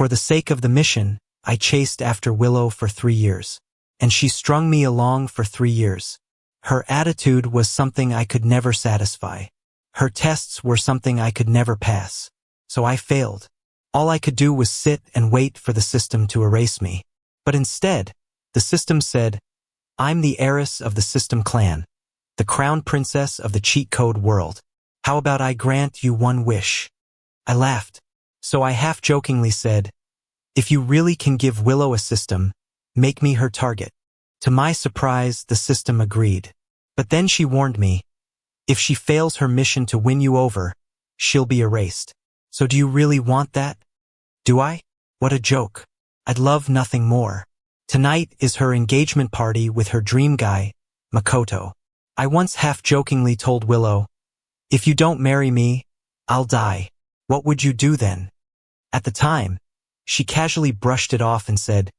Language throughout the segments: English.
For the sake of the mission, I chased after Willow for 3 years. And she strung me along for 3 years. Her attitude was something I could never satisfy. Her tests were something I could never pass. So I failed. All I could do was sit and wait for the system to erase me. But instead, the system said, I'm the heiress of the system clan, the crown princess of the cheat code world. How about I grant you one wish? I laughed. So I half-jokingly said, if you really can give Willow a system, make me her target. To my surprise, the system agreed. But then she warned me, if she fails her mission to win you over, she'll be erased. So do you really want that? Do I? What a joke. I'd love nothing more. Tonight is her engagement party with her dream guy, Makoto. I once half-jokingly told Willow, if you don't marry me, I'll die. What would you do then? At the time, she casually brushed it off and said,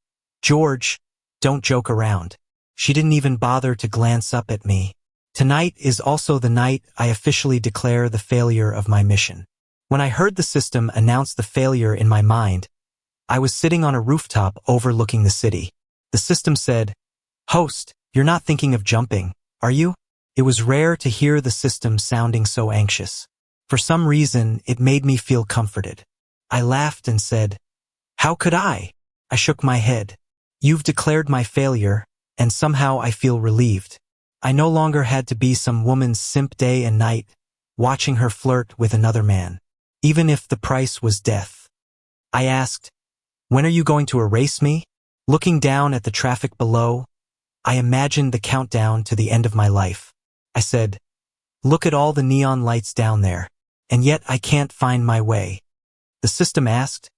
George, don't joke around. She didn't even bother to glance up at me. Tonight is also the night I officially declare the failure of my mission. When I heard the system announce the failure in my mind, I was sitting on a rooftop overlooking the city. The system said, Host, you're not thinking of jumping, are you? It was rare to hear the system sounding so anxious. For some reason, it made me feel comforted. I laughed and said, How could I? I shook my head. You've declared my failure, and somehow I feel relieved. I no longer had to be some woman's simp day and night, watching her flirt with another man, even if the price was death. I asked, When are you going to erase me? Looking down at the traffic below, I imagined the countdown to the end of my life. I said, Look at all the neon lights down there, and yet I can't find my way. The system asked,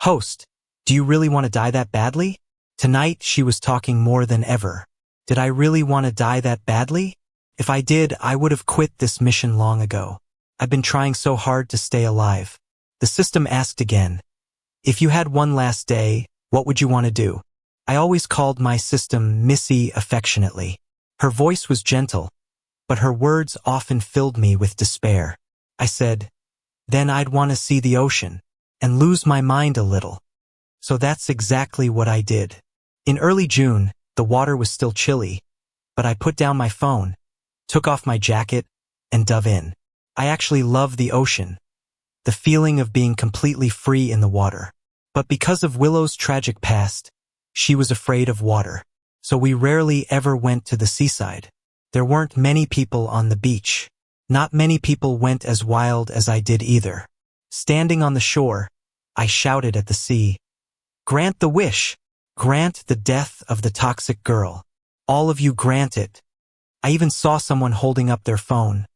Host, do you really want to die that badly? Tonight she was talking more than ever. Did I really want to die that badly? If I did, I would have quit this mission long ago. I've been trying so hard to stay alive. The system asked again, If you had one last day, what would you want to do? I always called my system Missy affectionately. Her voice was gentle, but her words often filled me with despair. I said, Then I'd want to see the ocean and lose my mind a little. So that's exactly what I did. In early June, the water was still chilly, but I put down my phone, took off my jacket, and dove in. I actually love the ocean, the feeling of being completely free in the water. But because of Willow's tragic past, she was afraid of water, so we rarely ever went to the seaside. There weren't many people on the beach. Not many people went as wild as I did either. Standing on the shore, I shouted at the sea, Grant the wish! Grant the death of the toxic girl. All of you grant it. I even saw someone holding up their phone,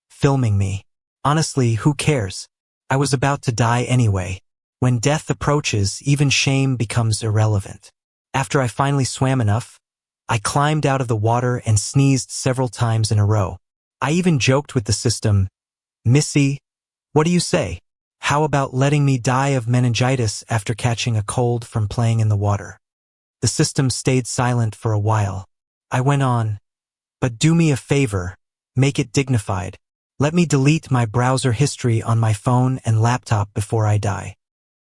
filming me. Honestly, who cares? I was about to die anyway. When death approaches, even shame becomes irrelevant. After I finally swam enough, I climbed out of the water and sneezed several times in a row. I even joked with the system, Missy, what do you say? How about letting me die of meningitis after catching a cold from playing in the water? The system stayed silent for a while. I went on, But do me a favor, make it dignified. Let me delete my browser history on my phone and laptop before I die.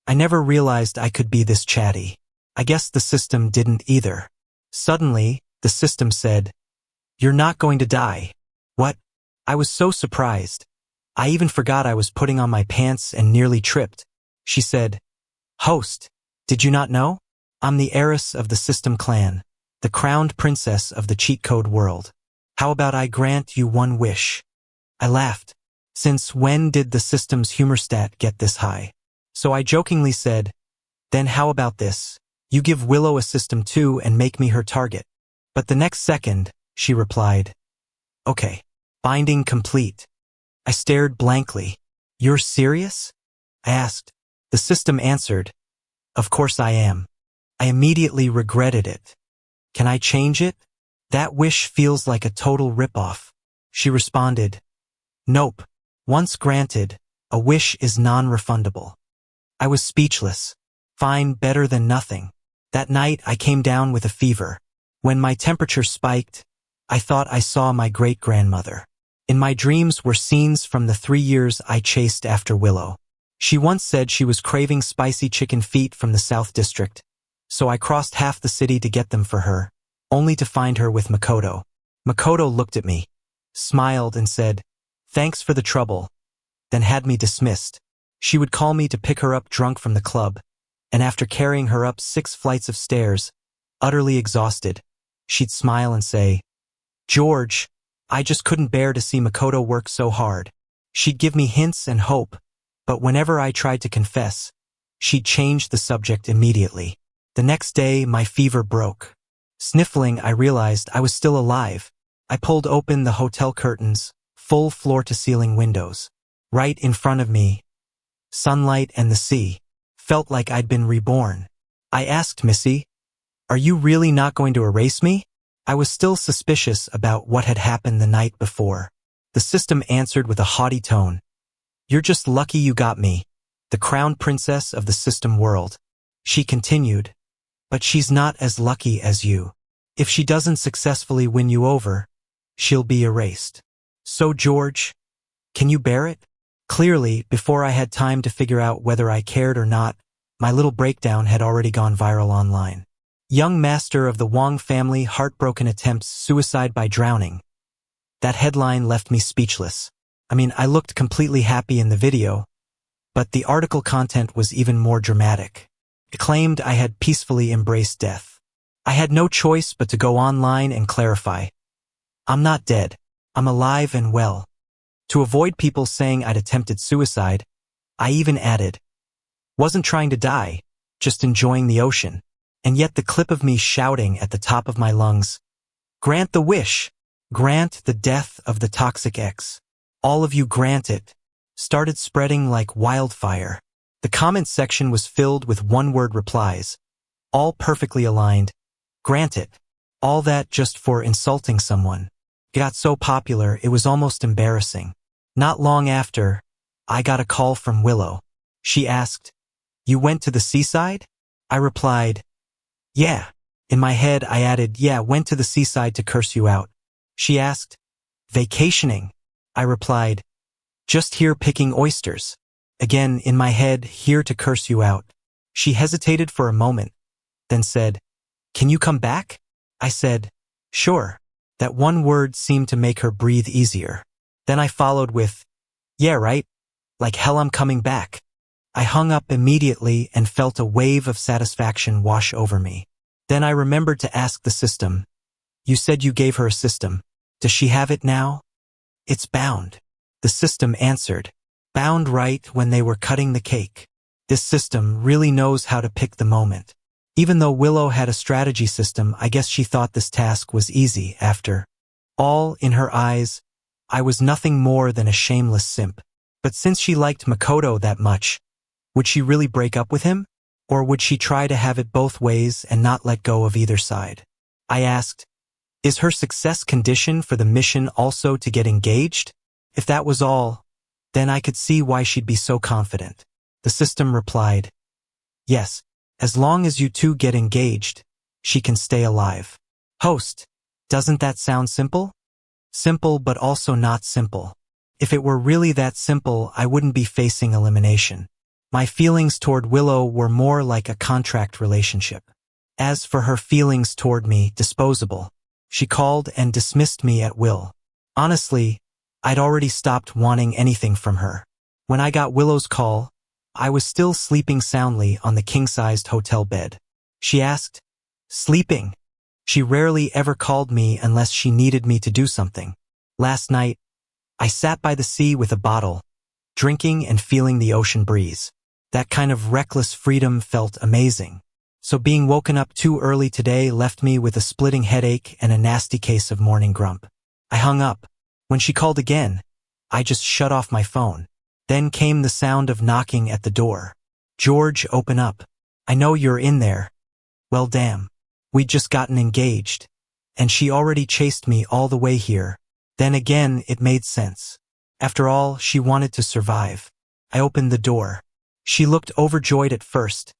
I never realized I could be this chatty. I guess the system didn't either. Suddenly, the system said, You're not going to die. What? I was so surprised. I even forgot I was putting on my pants and nearly tripped. She said, Host, did you not know? I'm the heiress of the system clan, the crowned princess of the cheat code world. How about I grant you one wish? I laughed. Since when did the system's humor stat get this high? So I jokingly said, Then how about this? You give Willow a system too and make me her target. But the next second, she replied, Okay, binding complete. I stared blankly. You're serious? I asked. The system answered, Of course I am. I immediately regretted it. Can I change it? That wish feels like a total ripoff. She responded, Nope. Once granted, a wish is non-refundable. I was speechless. Fine, better than nothing. That night I came down with a fever. When my temperature spiked, I thought I saw my great-grandmother. In my dreams were scenes from the 3 years I chased after Willow. She once said she was craving spicy chicken feet from the South District, so I crossed half the city to get them for her, only to find her with Makoto. Makoto looked at me, smiled and said, "Thanks for the trouble," then had me dismissed. She would call me to pick her up drunk from the club, and after carrying her up 6 flights of stairs, utterly exhausted, she'd smile and say, "George, I just couldn't bear to see Makoto work so hard." She'd give me hints and hope, but whenever I tried to confess, she'd change the subject immediately. The next day, my fever broke. Sniffling, I realized I was still alive. I pulled open the hotel curtains, full floor-to-ceiling windows. Right in front of me, sunlight and the sea. Felt like I'd been reborn. I asked Missy, "Are you really not going to erase me?" I was still suspicious about what had happened the night before. The system answered with a haughty tone, "You're just lucky you got me, the crown princess of the system world." She continued, "But she's not as lucky as you. If she doesn't successfully win you over, she'll be erased. So George, can you bear it?" Clearly, before I had time to figure out whether I cared or not, my little breakdown had already gone viral online. Young master of the Wong family heartbroken attempts suicide by drowning. That headline left me speechless. I looked completely happy in the video, but the article content was even more dramatic. It claimed I had peacefully embraced death. I had no choice but to go online and clarify. I'm not dead. I'm alive and well. To avoid people saying I'd attempted suicide, I even added, "Wasn't trying to die, just enjoying the ocean." And yet the clip of me shouting at the top of my lungs, "Grant the wish! Grant the death of the toxic ex. All of you grant it," started spreading like wildfire. The comment section was filled with one-word replies, all perfectly aligned. "Grant it." All that just for insulting someone. It got so popular it was almost embarrassing. Not long after, I got a call from Willow. She asked, "You went to the seaside?" I replied, "Yeah." In my head, I added, "Yeah, went to the seaside to curse you out." She asked, "Vacationing?" I replied, "Just here picking oysters." Again, in my head, "Here to curse you out." She hesitated for a moment, then said, "Can you come back?" I said, "Sure." That one word seemed to make her breathe easier. Then I followed with, "Yeah, right? Like hell I'm coming back." I hung up immediately and felt a wave of satisfaction wash over me. Then I remembered to ask the system, "You said you gave her a system. Does she have it now?" "It's bound." The system answered, "Bound right when they were cutting the cake." This system really knows how to pick the moment. Even though Willow had a strategy system, I guess she thought this task was easy. After all, in her eyes, I was nothing more than a shameless simp. But since she liked Makoto that much, would she really break up with him? Or would she try to have it both ways and not let go of either side? I asked, "Is her success condition for the mission also to get engaged?" If that was all, then I could see why she'd be so confident. The system replied, "Yes, as long as you two get engaged, she can stay alive." Host, doesn't that sound simple? Simple but also not simple. If it were really that simple, I wouldn't be facing elimination. My feelings toward Willow were more like a contract relationship. As for her feelings toward me, disposable. She called and dismissed me at will. Honestly, I'd already stopped wanting anything from her. When I got Willow's call, I was still sleeping soundly on the king-sized hotel bed. She asked, "Sleeping?" She rarely ever called me unless she needed me to do something. Last night, I sat by the sea with a bottle, drinking and feeling the ocean breeze. That kind of reckless freedom felt amazing. So being woken up too early today left me with a splitting headache and a nasty case of morning grump. I hung up. When she called again, I just shut off my phone. Then came the sound of knocking at the door. "George, open up. I know you're in there." Well, damn. We'd just gotten engaged, and she already chased me all the way here. Then again, it made sense. After all, she wanted to survive. I opened the door. She looked overjoyed at first,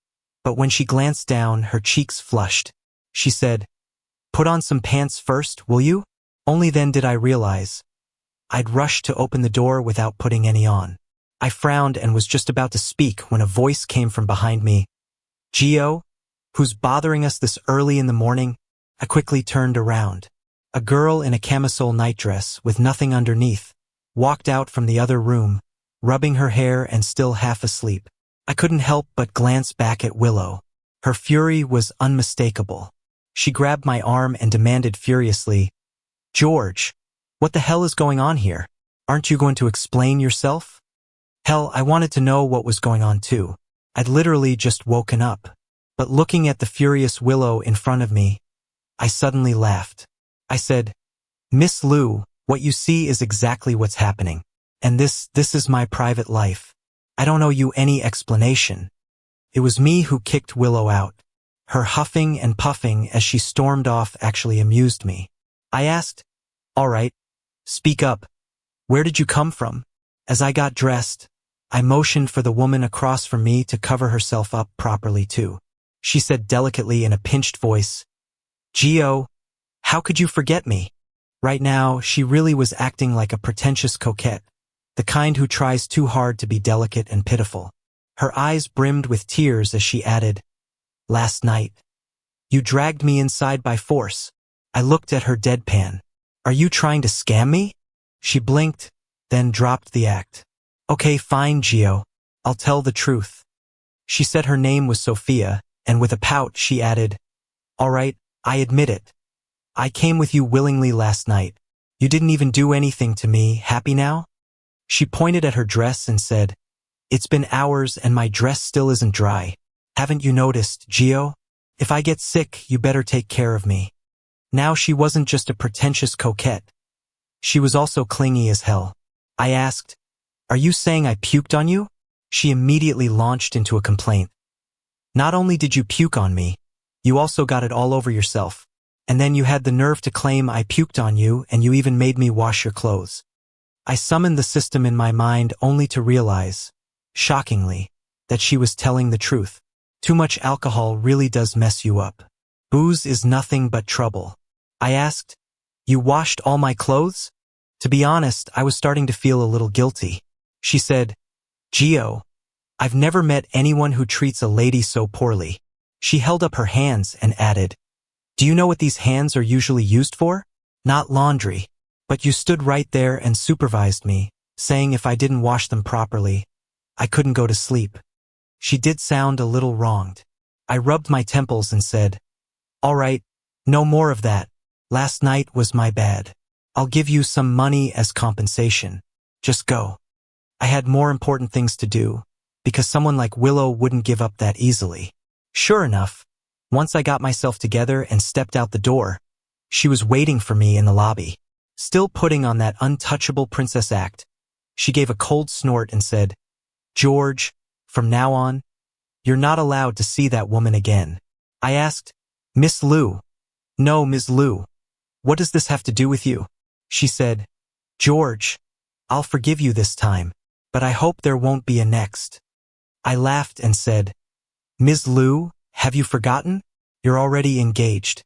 but when she glanced down, her cheeks flushed. She said, "Put on some pants first, will you?" Only then did I realize I'd rushed to open the door without putting any on. I frowned and was just about to speak when a voice came from behind me. Gio? Who's bothering us this early in the morning? I quickly turned around. A girl in a camisole nightdress with nothing underneath walked out from the other room, rubbing her hair and still half asleep. I couldn't help but glance back at Willow. Her fury was unmistakable. She grabbed my arm and demanded furiously, "George, what the hell is going on here? Aren't you going to explain yourself?" Hell, I wanted to know what was going on too. I'd literally just woken up. But looking at the furious Willow in front of me, I suddenly laughed. I said, "Miss Liu, what you see is exactly what's happening. And this is my private life. I don't owe you any explanation." It was me who kicked Willow out. Her huffing and puffing as she stormed off actually amused me. I asked, "All right, speak up. Where did you come from?" As I got dressed, I motioned for the woman across from me to cover herself up properly too. She said delicately in a pinched voice, "Gio, how could you forget me?" Right now, she really was acting like a pretentious coquette, the kind who tries too hard to be delicate and pitiful. Her eyes brimmed with tears as she added, "Last night, you dragged me inside by force." I looked at her deadpan. "Are you trying to scam me?" She blinked, then dropped the act. "Okay, fine, Gio. I'll tell the truth." She said her name was Sophia, and with a pout she added, "All right, I admit it. I came with you willingly last night. You didn't even do anything to me. Happy now?" She pointed at her dress and said, "It's been hours and my dress still isn't dry. Haven't you noticed, Gio? If I get sick, you better take care of me." Now she wasn't just a pretentious coquette. She was also clingy as hell. I asked, "Are you saying I puked on you?" She immediately launched into a complaint. "Not only did you puke on me, you also got it all over yourself. And then you had the nerve to claim I puked on you and you even made me wash your clothes." I summoned the system in my mind only to realize, shockingly, that she was telling the truth. Too much alcohol really does mess you up. Booze is nothing but trouble. I asked, "You washed all my clothes?" To be honest, I was starting to feel a little guilty. She said, "Gio, I've never met anyone who treats a lady so poorly." She held up her hands and added, "Do you know what these hands are usually used for? Not laundry. But you stood right there and supervised me, saying if I didn't wash them properly, I couldn't go to sleep." She did sound a little wronged. I rubbed my temples and said, "All right, no more of that. Last night was my bad. I'll give you some money as compensation. Just go." I had more important things to do, because someone like Willow wouldn't give up that easily. Sure enough, once I got myself together and stepped out the door, she was waiting for me in the lobby. Still putting on that untouchable princess act, she gave a cold snort and said, "George, from now on, you're not allowed to see that woman again." I asked, "Miss Liu." "No, Ms. Liu. What does this have to do with you?" She said, "George, I'll forgive you this time, but I hope there won't be a next." I laughed and said, "Ms. Liu, have you forgotten? You're already engaged."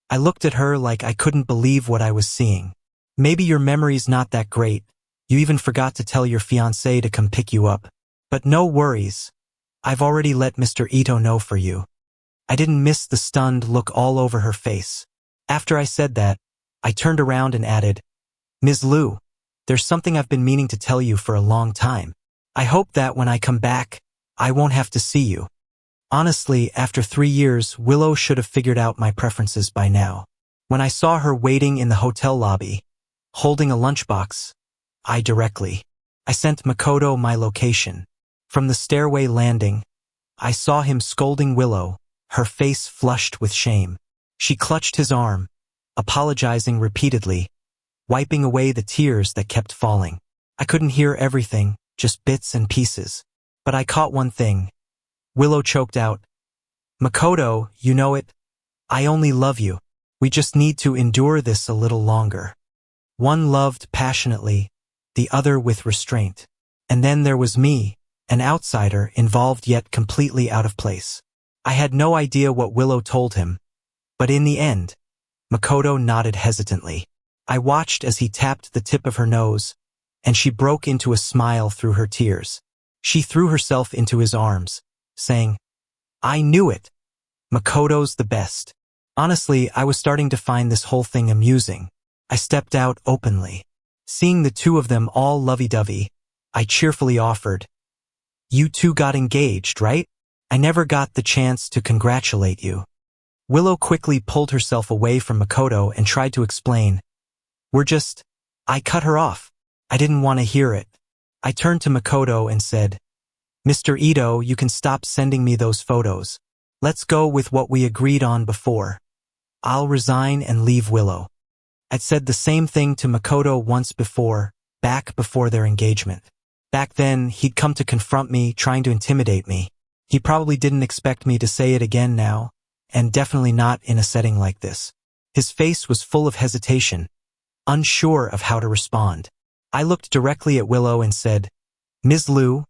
I looked at her like I couldn't believe what I was seeing. "Maybe your memory's not that great. You even forgot to tell your fiancé to come pick you up. But no worries. I've already let Mr. Ito know for you." I didn't miss the stunned look all over her face. After I said that, I turned around and added, "Ms. Liu, there's something I've been meaning to tell you for a long time. I hope that when I come back, I won't have to see you." Honestly, after 3 years, Willow should have figured out my preferences by now. When I saw her waiting in the hotel lobby, holding a lunchbox, I sent Makoto my location. From the stairway landing, I saw him scolding Willow, her face flushed with shame. She clutched his arm, apologizing repeatedly, wiping away the tears that kept falling. I couldn't hear everything, just bits and pieces. But I caught one thing. Willow choked out, "Makoto, you know it. I only love you. We just need to endure this a little longer." One loved passionately, the other with restraint. And then there was me, an outsider involved yet completely out of place. I had no idea what Willow told him, but in the end, Makoto nodded hesitantly. I watched as he tapped the tip of her nose, and she broke into a smile through her tears. She threw herself into his arms, saying, "I knew it. Makoto's the best." Honestly, I was starting to find this whole thing amusing. I stepped out openly. Seeing the two of them all lovey-dovey, I cheerfully offered, "You two got engaged, right? I never got the chance to congratulate you." Willow quickly pulled herself away from Makoto and tried to explain, I cut her off. I didn't want to hear it. I turned to Makoto and said, "Mr. Ito, you can stop sending me those photos. Let's go with what we agreed on before. I'll resign and leave Willow." I'd said the same thing to Makoto once before, back before their engagement. Back then, he'd come to confront me, trying to intimidate me. He probably didn't expect me to say it again now, and definitely not in a setting like this. His face was full of hesitation, unsure of how to respond. I looked directly at Willow and said, "Ms. Liu,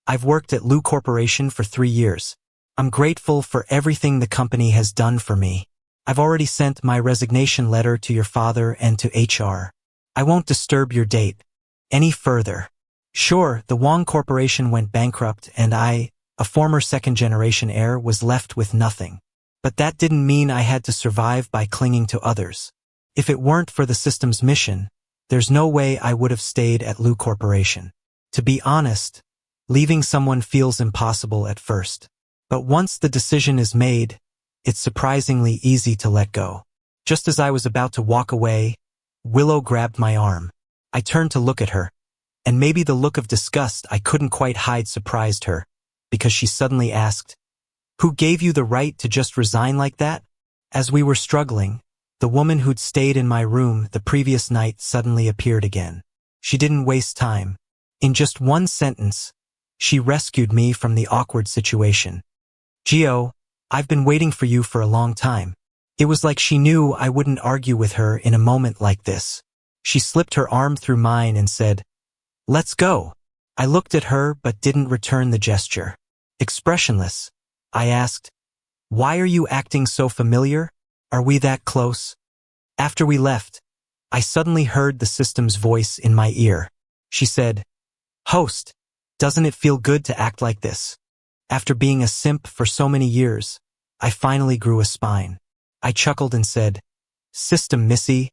I've worked at Liu Corporation for 3 years. I'm grateful for everything the company has done for me. I've already sent my resignation letter to your father and to HR. I won't disturb your date any further." Sure, the Wong Corporation went bankrupt and I, a former second-generation heir, was left with nothing. But that didn't mean I had to survive by clinging to others. If it weren't for the system's mission, there's no way I would have stayed at Liu Corporation. To be honest, leaving someone feels impossible at first. But once the decision is made, it's surprisingly easy to let go. Just as I was about to walk away, Willow grabbed my arm. I turned to look at her, and maybe the look of disgust I couldn't quite hide surprised her, because she suddenly asked, "Who gave you the right to just resign like that?" As we were struggling, the woman who'd stayed in my room the previous night suddenly appeared again. She didn't waste time. In just one sentence, she rescued me from the awkward situation. "Gio, I've been waiting for you for a long time." It was like she knew I wouldn't argue with her in a moment like this. She slipped her arm through mine and said, "Let's go." I looked at her but didn't return the gesture. Expressionless, I asked, "Why are you acting so familiar? Are we that close?" After we left, I suddenly heard the system's voice in my ear. She said, "Host, doesn't it feel good to act like this?" After being a simp for so many years, I finally grew a spine. I chuckled and said, "System, Missy,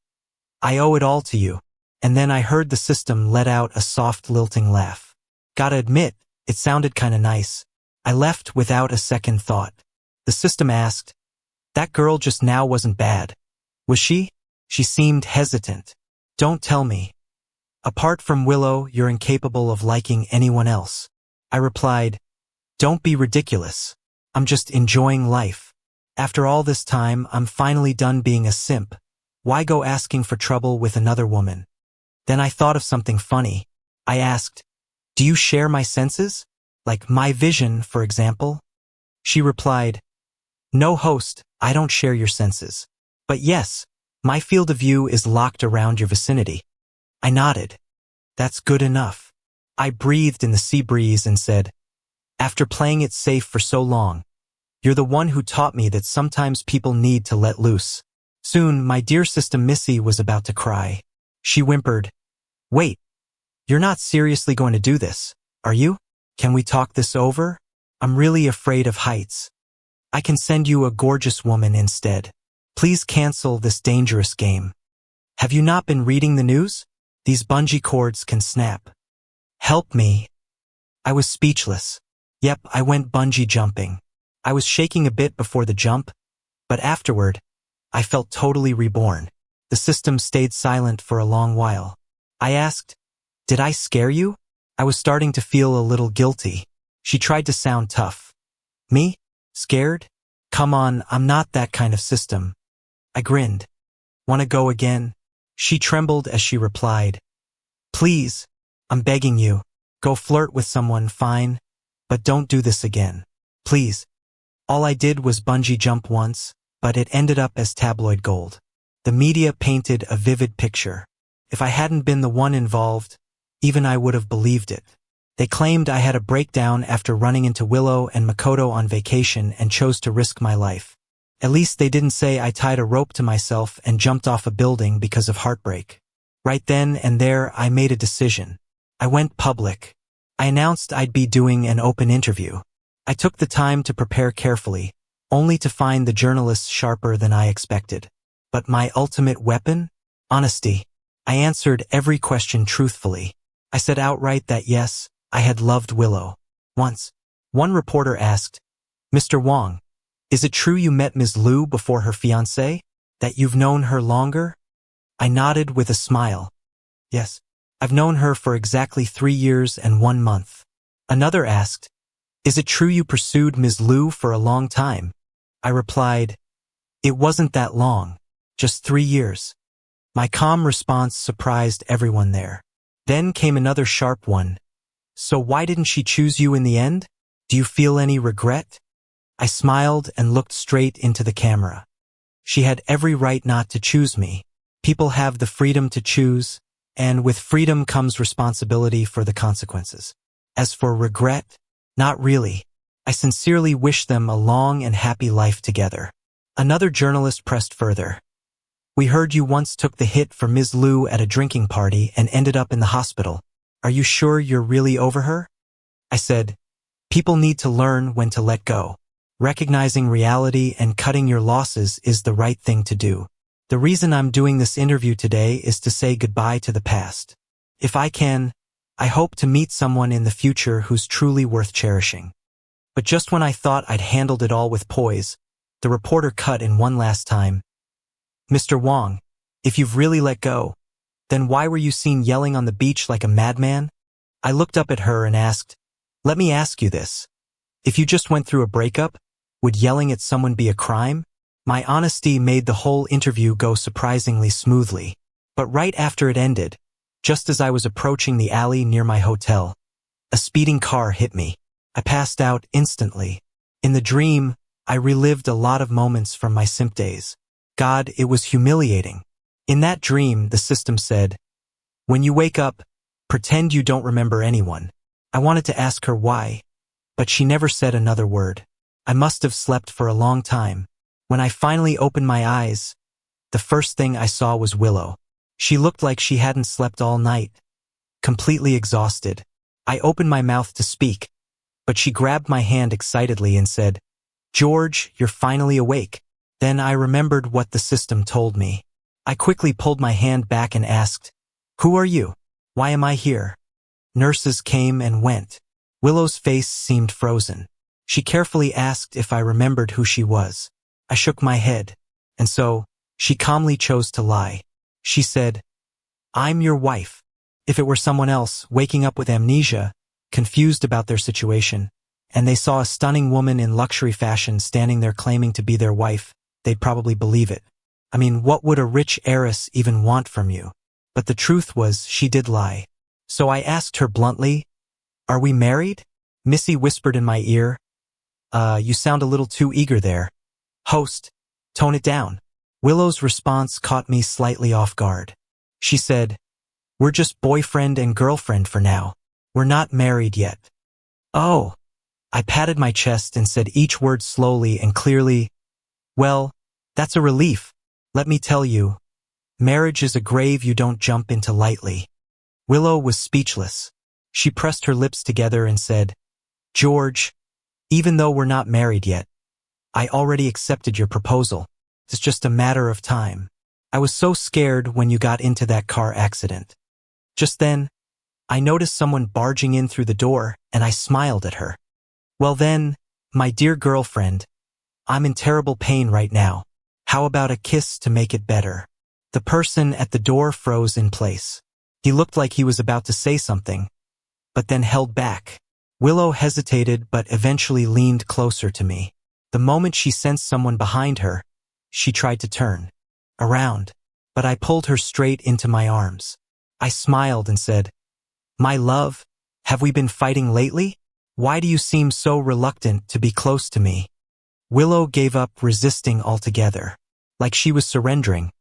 I owe it all to you." And then I heard the system let out a soft, lilting laugh. Gotta admit, it sounded kinda nice. I left without a second thought. The system asked, "That girl just now wasn't bad, was she?" She seemed hesitant. "Don't tell me. Apart from Willow, you're incapable of liking anyone else." I replied, "Don't be ridiculous. I'm just enjoying life. After all this time, I'm finally done being a simp. Why go asking for trouble with another woman?" Then I thought of something funny. I asked, "Do you share my senses? Like my vision, for example?" She replied, "No, host, I don't share your senses. But yes, my field of view is locked around your vicinity." I nodded. "That's good enough." I breathed in the sea breeze and said, "After playing it safe for so long, you're the one who taught me that sometimes people need to let loose." Soon, my dear sister Missy was about to cry. She whimpered, "Wait, you're not seriously going to do this, are you? Can we talk this over? I'm really afraid of heights. I can send you a gorgeous woman instead. Please cancel this dangerous game. Have you not been reading the news? These bungee cords can snap. Help me." I was speechless. Yep, I went bungee jumping. I was shaking a bit before the jump, but afterward, I felt totally reborn. The system stayed silent for a long while. I asked, "Did I scare you?" I was starting to feel a little guilty. She tried to sound tough. "Me? Scared? Come on, I'm not that kind of system." I grinned. "Wanna go again?" She trembled as she replied, "Please, I'm begging you. Go flirt with someone, fine, but don't do this again. Please." All I did was bungee jump once, but it ended up as tabloid gold. The media painted a vivid picture. If I hadn't been the one involved, even I would have believed it. They claimed I had a breakdown after running into Willow and Makoto on vacation and chose to risk my life. At least they didn't say I tied a rope to myself and jumped off a building because of heartbreak. Right then and there, I made a decision. I went public. I announced I'd be doing an open interview. I took the time to prepare carefully, only to find the journalists sharper than I expected. But my ultimate weapon? Honesty. I answered every question truthfully. I said outright that yes, I had loved Willow. Once, one reporter asked, "Mr. Wong, is it true you met Ms. Liu before her fiancé? That you've known her longer?" I nodded with a smile. Yes, I've known her for exactly 3 years and 1 month. Another asked, "Is it true you pursued Ms. Liu for a long time?" I replied, "It wasn't that long, just 3 years." My calm response surprised everyone there. Then came another sharp one. "So why didn't she choose you in the end? Do you feel any regret?" I smiled and looked straight into the camera. She had every right not to choose me. People have the freedom to choose, and with freedom comes responsibility for the consequences. As for regret, not really. I sincerely wish them a long and happy life together. Another journalist pressed further. "We heard you once took the hit for Ms. Liu at a drinking party and ended up in the hospital. Are you sure you're really over her?" I said, "People need to learn when to let go. Recognizing reality and cutting your losses is the right thing to do. The reason I'm doing this interview today is to say goodbye to the past. If I can, I hope to meet someone in the future who's truly worth cherishing." But just when I thought I'd handled it all with poise, the reporter cut in one last time. "Mr. Wong, if you've really let go, then why were you seen yelling on the beach like a madman?" I looked up at her and asked, "Let me ask you this. If you just went through a breakup, would yelling at someone be a crime?" My honesty made the whole interview go surprisingly smoothly. But right after it ended, just as I was approaching the alley near my hotel, a speeding car hit me. I passed out instantly. In the dream, I relived a lot of moments from my simp days. God, it was humiliating. In that dream, the system said, "When you wake up, pretend you don't remember anyone." I wanted to ask her why, but she never said another word. I must have slept for a long time. When I finally opened my eyes, the first thing I saw was Willow. She looked like she hadn't slept all night, completely exhausted. I opened my mouth to speak, but she grabbed my hand excitedly and said, "George, you're finally awake." Then I remembered what the system told me. I quickly pulled my hand back and asked, "Who are you? Why am I here?" Nurses came and went. Willow's face seemed frozen. She carefully asked if I remembered who she was. I shook my head, and so she calmly chose to lie. She said, "I'm your wife." If it were someone else waking up with amnesia, confused about their situation, and they saw a stunning woman in luxury fashion standing there claiming to be their wife, they'd probably believe it. I mean, what would a rich heiress even want from you? But the truth was, she did lie. So I asked her bluntly, "Are we married?" Missy whispered in my ear, You sound a little too eager there. Host, tone it down." Willow's response caught me slightly off guard. She said, "We're just boyfriend and girlfriend for now. We're not married yet." "Oh." I patted my chest and said each word slowly and clearly, "Well, that's a relief. Let me tell you, marriage is a grave you don't jump into lightly." Willow was speechless. She pressed her lips together and said, "George, even though we're not married yet, I already accepted your proposal. It's just a matter of time. I was so scared when you got into that car accident." Just then, I noticed someone barging in through the door, and I smiled at her. "Well then, my dear girlfriend, I'm in terrible pain right now. How about a kiss to make it better?" The person at the door froze in place. He looked like he was about to say something, but then held back. Willow hesitated but eventually leaned closer to me. The moment she sensed someone behind her, she tried to turn around, but I pulled her straight into my arms. I smiled and said, "My love, have we been fighting lately? Why do you seem so reluctant to be close to me?" Willow gave up resisting altogether. Like she was surrendering,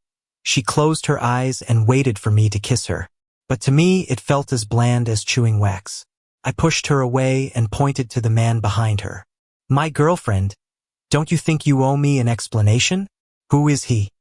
she closed her eyes and waited for me to kiss her. But to me, it felt as bland as chewing wax. I pushed her away and pointed to the man behind her. "My girlfriend, don't you think you owe me an explanation? Who is he?"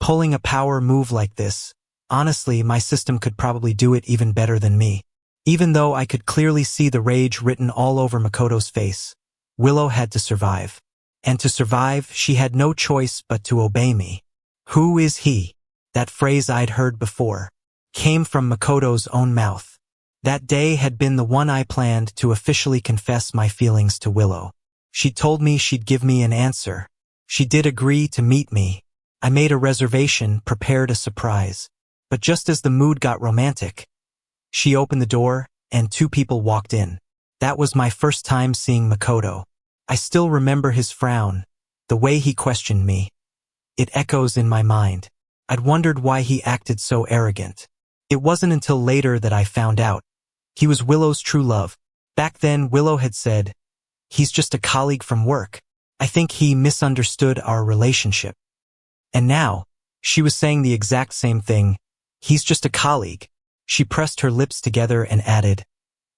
Pulling a power move like this, honestly, my system could probably do it even better than me. Even though I could clearly see the rage written all over Makoto's face, Willow had to survive. And to survive, she had no choice but to obey me. Who is he? That phrase I'd heard before came from Makoto's own mouth. That day had been the one I planned to officially confess my feelings to Willow. She told me she'd give me an answer. She did agree to meet me. I made a reservation, prepared a surprise. But just as the mood got romantic, she opened the door, and two people walked in. That was my first time seeing Makoto. I still remember his frown, the way he questioned me. It echoes in my mind. I'd wondered why he acted so arrogant. It wasn't until later that I found out. He was Willow's true love. Back then, Willow had said, "He's just a colleague from work." I think he misunderstood our relationship. And now, she was saying the exact same thing. "He's just a colleague." She pressed her lips together and added,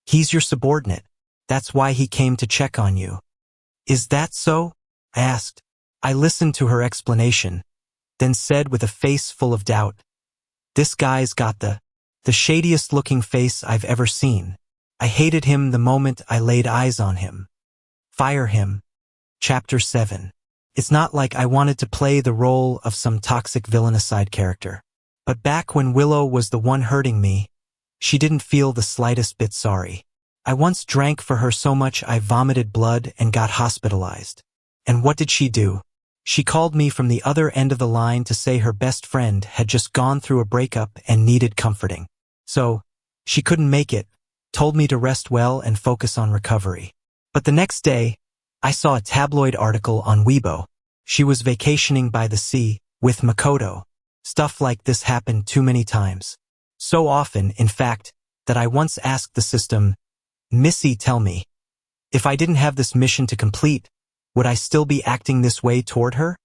"He's your subordinate. That's why he came to check on you." "Is that so?" I asked. I listened to her explanation, then said with a face full of doubt, "This guy's got the shadiest looking face I've ever seen. I hated him the moment I laid eyes on him." Fire him. Chapter 7. It's not like I wanted to play the role of some toxic villainous side character. But back when Willow was the one hurting me, she didn't feel the slightest bit sorry. I once drank for her so much I vomited blood and got hospitalized. And what did she do? She called me from the other end of the line to say her best friend had just gone through a breakup and needed comforting. So, she couldn't make it, told me to rest well and focus on recovery. But the next day, I saw a tabloid article on Weibo. She was vacationing by the sea with Makoto. Stuff like this happened too many times. So often, in fact, that I once asked the system, "Missy, tell me, if I didn't have this mission to complete, would I still be acting this way toward her?"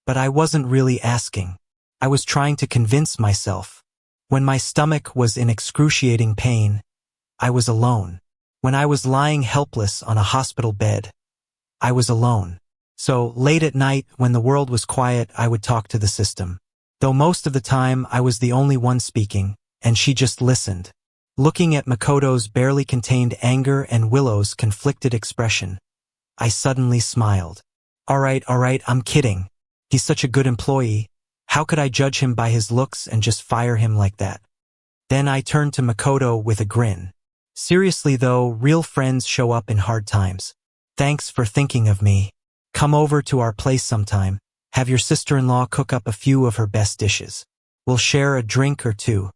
But I wasn't really asking. I was trying to convince myself. When my stomach was in excruciating pain, I was alone. When I was lying helpless on a hospital bed, I was alone. So, late at night, when the world was quiet, I would talk to the system. Though most of the time I was the only one speaking, and she just listened. Looking at Makoto's barely contained anger and Willow's conflicted expression, I suddenly smiled. All right, I'm kidding. He's such a good employee. How could I judge him by his looks and just fire him like that? Then I turned to Makoto with a grin. Seriously though, real friends show up in hard times. Thanks for thinking of me. Come over to our place sometime. Have your sister-in-law cook up a few of her best dishes. We'll share a drink or two.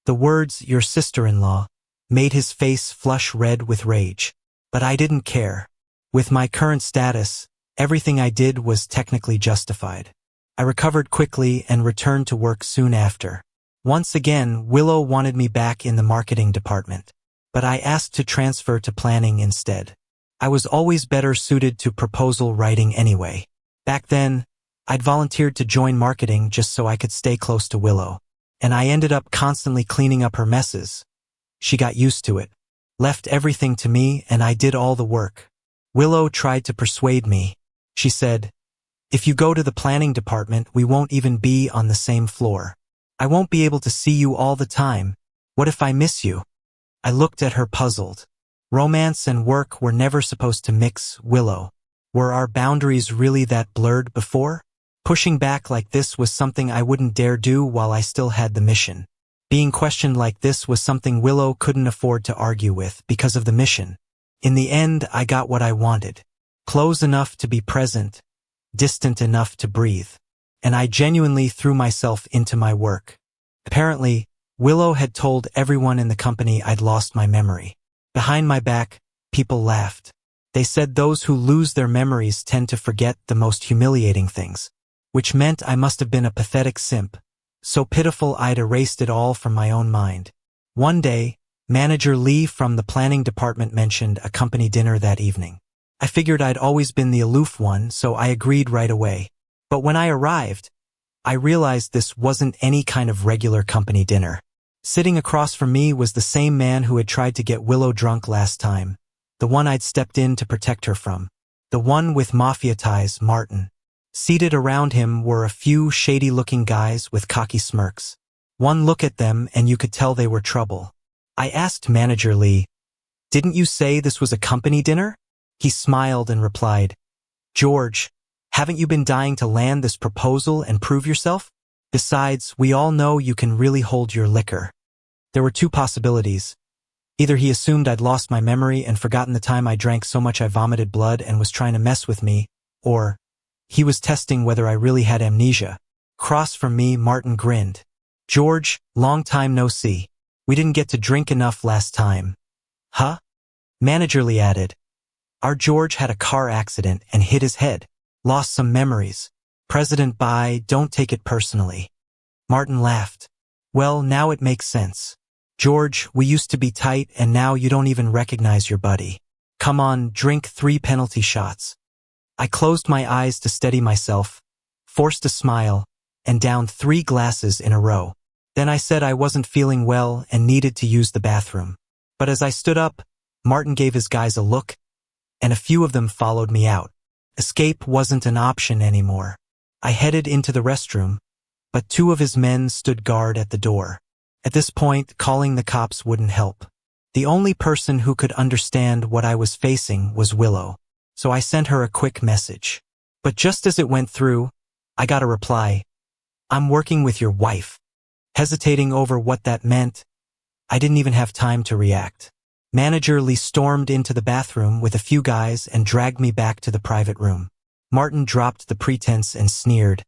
The words, "your sister-in-law," made his face flush red with rage. But I didn't care. With my current status, everything I did was technically justified. I recovered quickly and returned to work soon after. Once again, Willow wanted me back in the marketing department, but I asked to transfer to planning instead. I was always better suited to proposal writing anyway. Back then, I'd volunteered to join marketing just so I could stay close to Willow, and I ended up constantly cleaning up her messes. She got used to it, left everything to me, and I did all the work. Willow tried to persuade me. She said, "If you go to the planning department, we won't even be on the same floor. I won't be able to see you all the time. What if I miss you?" I looked at her puzzled. Romance and work were never supposed to mix, Willow. Were our boundaries really that blurred before? Pushing back like this was something I wouldn't dare do while I still had the mission. Being questioned like this was something Willow couldn't afford to argue with because of the mission. In the end, I got what I wanted. Close enough to be present, distant enough to breathe. And I genuinely threw myself into my work. Apparently, Willow had told everyone in the company I'd lost my memory. Behind my back, people laughed. They said those who lose their memories tend to forget the most humiliating things, which meant I must have been a pathetic simp, so pitiful I'd erased it all from my own mind. One day, Manager Lee from the planning department mentioned a company dinner that evening. I figured I'd always been the aloof one, so I agreed right away. But when I arrived, I realized this wasn't any kind of regular company dinner. Sitting across from me was the same man who had tried to get Willow drunk last time, the one I'd stepped in to protect her from, the one with mafia ties, Martin. Seated around him were a few shady-looking guys with cocky smirks. One look at them and you could tell they were trouble. I asked Manager Lee, "Didn't you say this was a company dinner?" He smiled and replied, "George, haven't you been dying to land this proposal and prove yourself? Besides, we all know you can really hold your liquor." There were two possibilities. Either he assumed I'd lost my memory and forgotten the time I drank so much I vomited blood and was trying to mess with me, or he was testing whether I really had amnesia. Across from me, Martin grinned. "George, long time no see. We didn't get to drink enough last time." "Huh?" Manager Lee added, "Our George had a car accident and hit his head. Lost some memories. President Bai, don't take it personally." Martin laughed. "Well, now it makes sense. George, we used to be tight and now you don't even recognize your buddy. Come on, drink 3 penalty shots." I closed my eyes to steady myself, forced a smile, and downed 3 glasses in a row. Then I said I wasn't feeling well and needed to use the bathroom. But as I stood up, Martin gave his guys a look, and a few of them followed me out. Escape wasn't an option anymore. I headed into the restroom, but 2 of his men stood guard at the door. At this point, calling the cops wouldn't help. The only person who could understand what I was facing was Willow, so I sent her a quick message. But just as it went through, I got a reply, "I'm working with your wife." Hesitating over what that meant, I didn't even have time to react. Manager Lee stormed into the bathroom with a few guys and dragged me back to the private room. Martin dropped the pretense and sneered,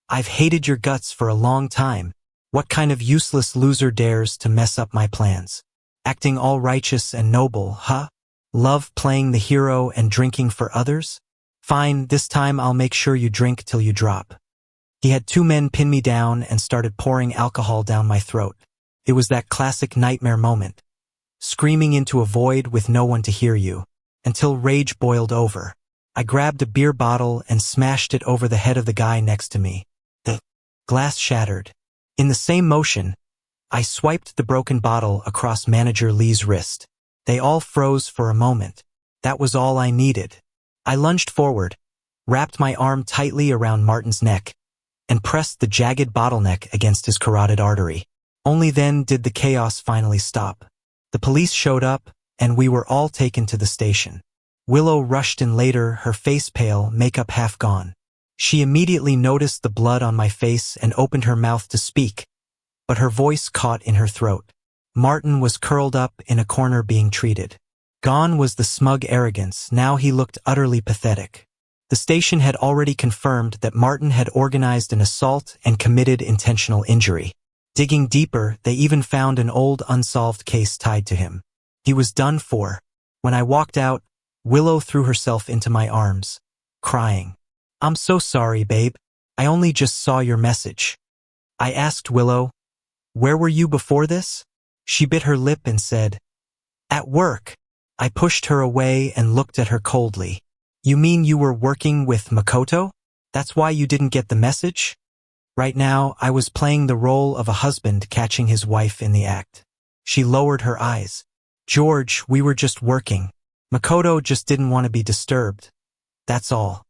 "I've hated your guts for a long time. What kind of useless loser dares to mess up my plans? Acting all righteous and noble, huh? Love playing the hero and drinking for others? Fine, this time I'll make sure you drink till you drop." He had 2 men pin me down and started pouring alcohol down my throat. It was that classic nightmare moment. Screaming into a void with no one to hear you, until rage boiled over. I grabbed a beer bottle and smashed it over the head of the guy next to me. The glass shattered. In the same motion, I swiped the broken bottle across Manager Lee's wrist. They all froze for a moment. That was all I needed. I lunged forward, wrapped my arm tightly around Martin's neck, and pressed the jagged bottleneck against his carotid artery. Only then did the chaos finally stop. The police showed up, and we were all taken to the station. Willow rushed in later, her face pale, makeup half gone. She immediately noticed the blood on my face and opened her mouth to speak, but her voice caught in her throat. Martin was curled up in a corner being treated. Gone was the smug arrogance, now he looked utterly pathetic. The station had already confirmed that Martin had organized an assault and committed intentional injury. Digging deeper, they even found an old unsolved case tied to him. He was done for. When I walked out, Willow threw herself into my arms, crying, "I'm so sorry, babe. I only just saw your message." I asked Willow, "Where were you before this?" She bit her lip and said, "At work." I pushed her away and looked at her coldly. "You mean you were working with Makoto? That's why you didn't get the message?" Right now, I was playing the role of a husband catching his wife in the act. She lowered her eyes. "George, we were just working. Makoto just didn't want to be disturbed. That's all."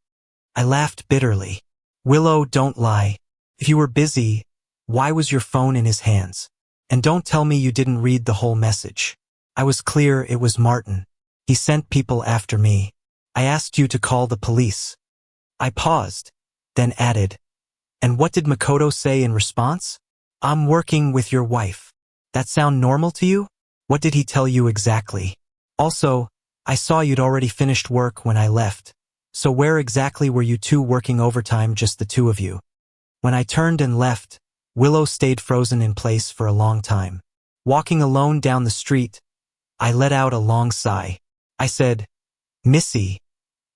I laughed bitterly. "Willow, don't lie. If you were busy, why was your phone in his hands? And don't tell me you didn't read the whole message." I was clear it was Martin. He sent people after me. "I asked you to call the police." I paused, then added, "And what did Makoto say in response?" "I'm working with your wife." "That sound normal to you? What did he tell you exactly? Also, I saw you'd already finished work when I left. So where exactly were you 2 working overtime, just the 2 of you?" When I turned and left, Willow stayed frozen in place for a long time. Walking alone down the street, I let out a long sigh. I said, "Missy,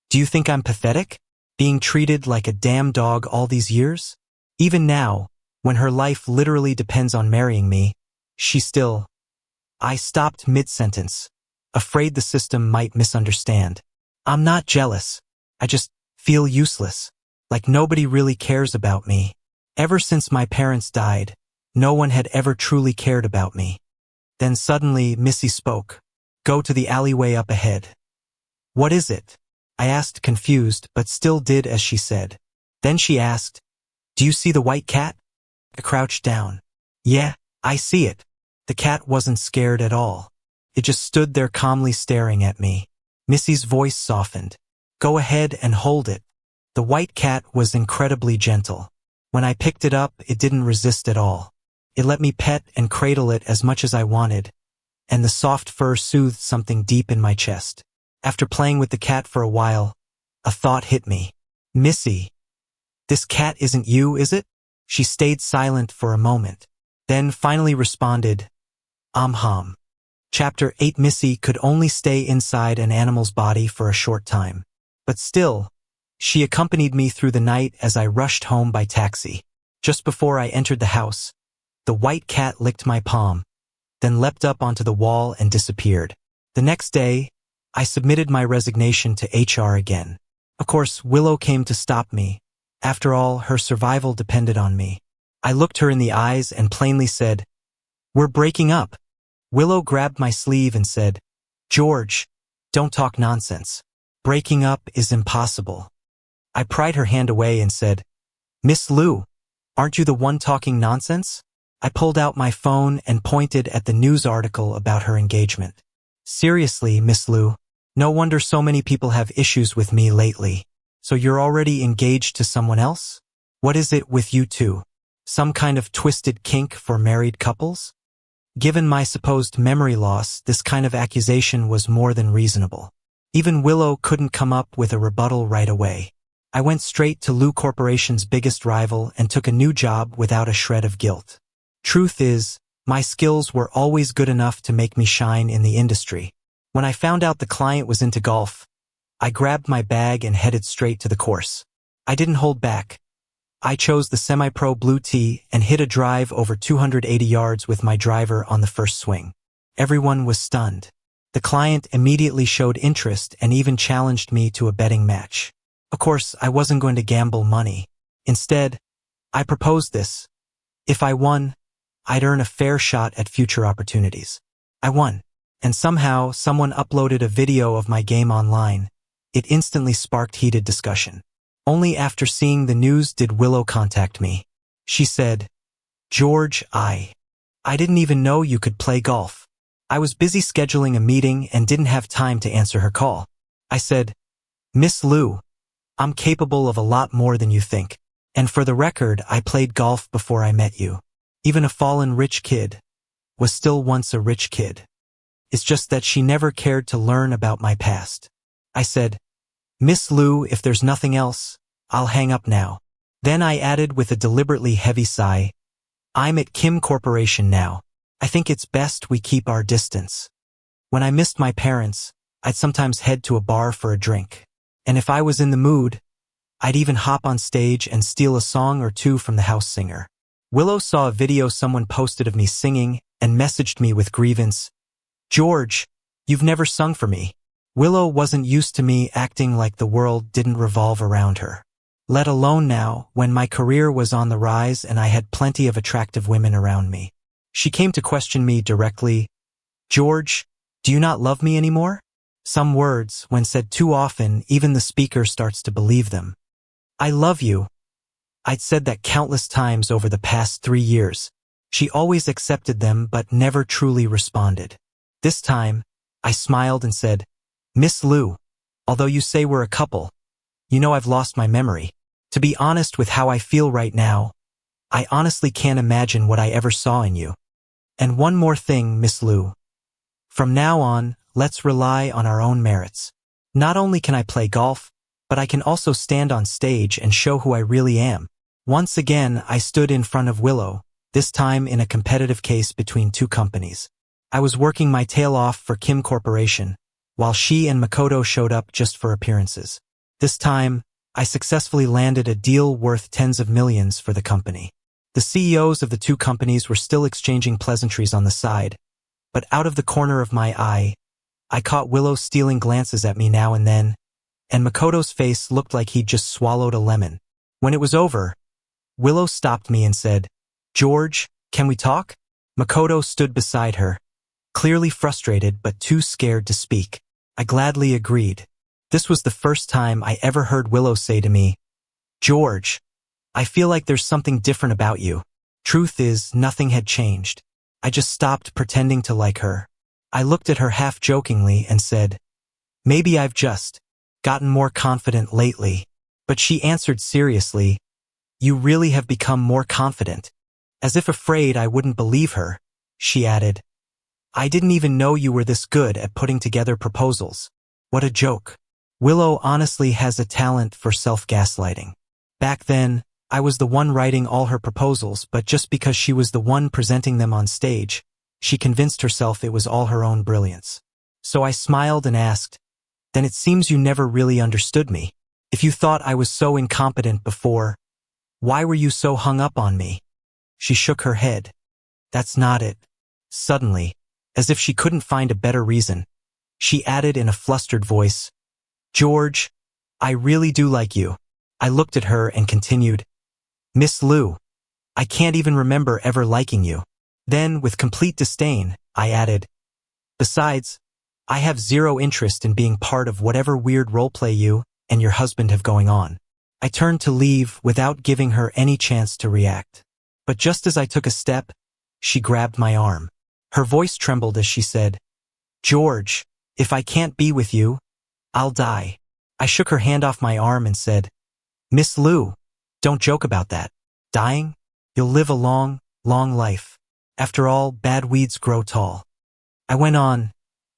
do you think I'm pathetic? Being treated like a damn dog all these years? Even now, when her life literally depends on marrying me, she still—" I stopped mid-sentence, afraid the system might misunderstand. "I'm not jealous. I just feel useless, like nobody really cares about me. Ever since my parents died, no one had ever truly cared about me." Then suddenly Missy spoke. "Go to the alleyway up ahead." "What is it?" I asked, confused, but still did as she said. Then she asked, "Do you see the white cat?" I crouched down. "Yeah, I see it." The cat wasn't scared at all. It just stood there calmly staring at me. Missy's voice softened. Go ahead and hold it. The white cat was incredibly gentle. When I picked it up, it didn't resist at all. It let me pet and cradle it as much as I wanted, and the soft fur soothed something deep in my chest. After playing with the cat for a while, a thought hit me. Missy, this cat isn't you, is it? She stayed silent for a moment, then finally responded, hum. Chapter 8. Missy could only stay inside an animal's body for a short time. But still, she accompanied me through the night as I rushed home by taxi. Just before I entered the house, the white cat licked my palm, then leapt up onto the wall and disappeared. The next day, I submitted my resignation to HR again. Of course, Willow came to stop me. After all, her survival depended on me. I looked her in the eyes and plainly said, "We're breaking up." Willow grabbed my sleeve and said, "George, don't talk nonsense. Breaking up is impossible." I pried her hand away and said, "Miss Lou, aren't you the one talking nonsense?" I pulled out my phone and pointed at the news article about her engagement. "Seriously, Miss Lou, no wonder so many people have issues with me lately. So you're already engaged to someone else? What is it with you two? Some kind of twisted kink for married couples?" Given my supposed memory loss, this kind of accusation was more than reasonable. Even Willow couldn't come up with a rebuttal right away. I went straight to Lou Corporation's biggest rival and took a new job without a shred of guilt. Truth is, my skills were always good enough to make me shine in the industry. When I found out the client was into golf, I grabbed my bag and headed straight to the course. I didn't hold back. I chose the semi-pro blue tee and hit a drive over 280 yards with my driver on the first swing. Everyone was stunned. The client immediately showed interest and even challenged me to a betting match. Of course, I wasn't going to gamble money. Instead, I proposed this. If I won, I'd earn a fair shot at future opportunities. I won, and somehow someone uploaded a video of my game online. It instantly sparked heated discussion. Only after seeing the news did Willow contact me. She said, "George, I didn't even know you could play golf." I was busy scheduling a meeting and didn't have time to answer her call. I said, "Miss Lou, I'm capable of a lot more than you think. And for the record, I played golf before I met you. Even a fallen rich kid was still once a rich kid. It's just that she never cared to learn about my past." I said, "Miss Lou, if there's nothing else, I'll hang up now." Then I added with a deliberately heavy sigh, "I'm at Kim Corporation now. I think it's best we keep our distance." When I missed my parents, I'd sometimes head to a bar for a drink. And if I was in the mood, I'd even hop on stage and steal a song or two from the house singer. Willow saw a video someone posted of me singing and messaged me with grievance, "George, you've never sung for me." Willow wasn't used to me acting like the world didn't revolve around her. Let alone now, when my career was on the rise and I had plenty of attractive women around me. She came to question me directly, "George, do you not love me anymore?" Some words, when said too often, even the speaker starts to believe them. "I love you." I'd said that countless times over the past 3 years. She always accepted them but never truly responded. This time, I smiled and said, "Miss Lou, although you say we're a couple, you know I've lost my memory. To be honest with how I feel right now, I honestly can't imagine what I ever saw in you. And one more thing, Miss Lou. From now on, let's rely on our own merits. Not only can I play golf, but I can also stand on stage and show who I really am." Once again, I stood in front of Willow, this time in a competitive case between two companies. I was working my tail off for Kim Corporation, while she and Makoto showed up just for appearances. This time, I successfully landed a deal worth tens of millions for the company. The CEOs of the two companies were still exchanging pleasantries on the side, but out of the corner of my eye, I caught Willow stealing glances at me now and then, and Makoto's face looked like he'd just swallowed a lemon. When it was over, Willow stopped me and said, "George, can we talk?" Makoto stood beside her, clearly frustrated but too scared to speak. I gladly agreed. This was the first time I ever heard Willow say to me, "George, I feel like there's something different about you." Truth is, nothing had changed. I just stopped pretending to like her. I looked at her half-jokingly and said, "Maybe I've just gotten more confident lately." But she answered seriously, "You really have become more confident." As if afraid I wouldn't believe her, she added, "I didn't even know you were this good at putting together proposals." What a joke. Willow honestly has a talent for self-gaslighting. Back then, I was the one writing all her proposals, but just because she was the one presenting them on stage, she convinced herself it was all her own brilliance. So I smiled and asked, "Then it seems you never really understood me. If you thought I was so incompetent before, why were you so hung up on me?" She shook her head. "That's not it." Suddenly, as if she couldn't find a better reason, she added in a flustered voice, "George, I really do like you." I looked at her and continued, "Miss Liu, I can't even remember ever liking you." Then, with complete disdain, I added, "Besides, I have zero interest in being part of whatever weird roleplay you and your husband have going on." I turned to leave without giving her any chance to react. But just as I took a step, she grabbed my arm. Her voice trembled as she said, "George, if I can't be with you, I'll die." I shook her hand off my arm and said, "Miss Liu, don't joke about that. Dying? You'll live a long, long life. After all, bad weeds grow tall." I went on,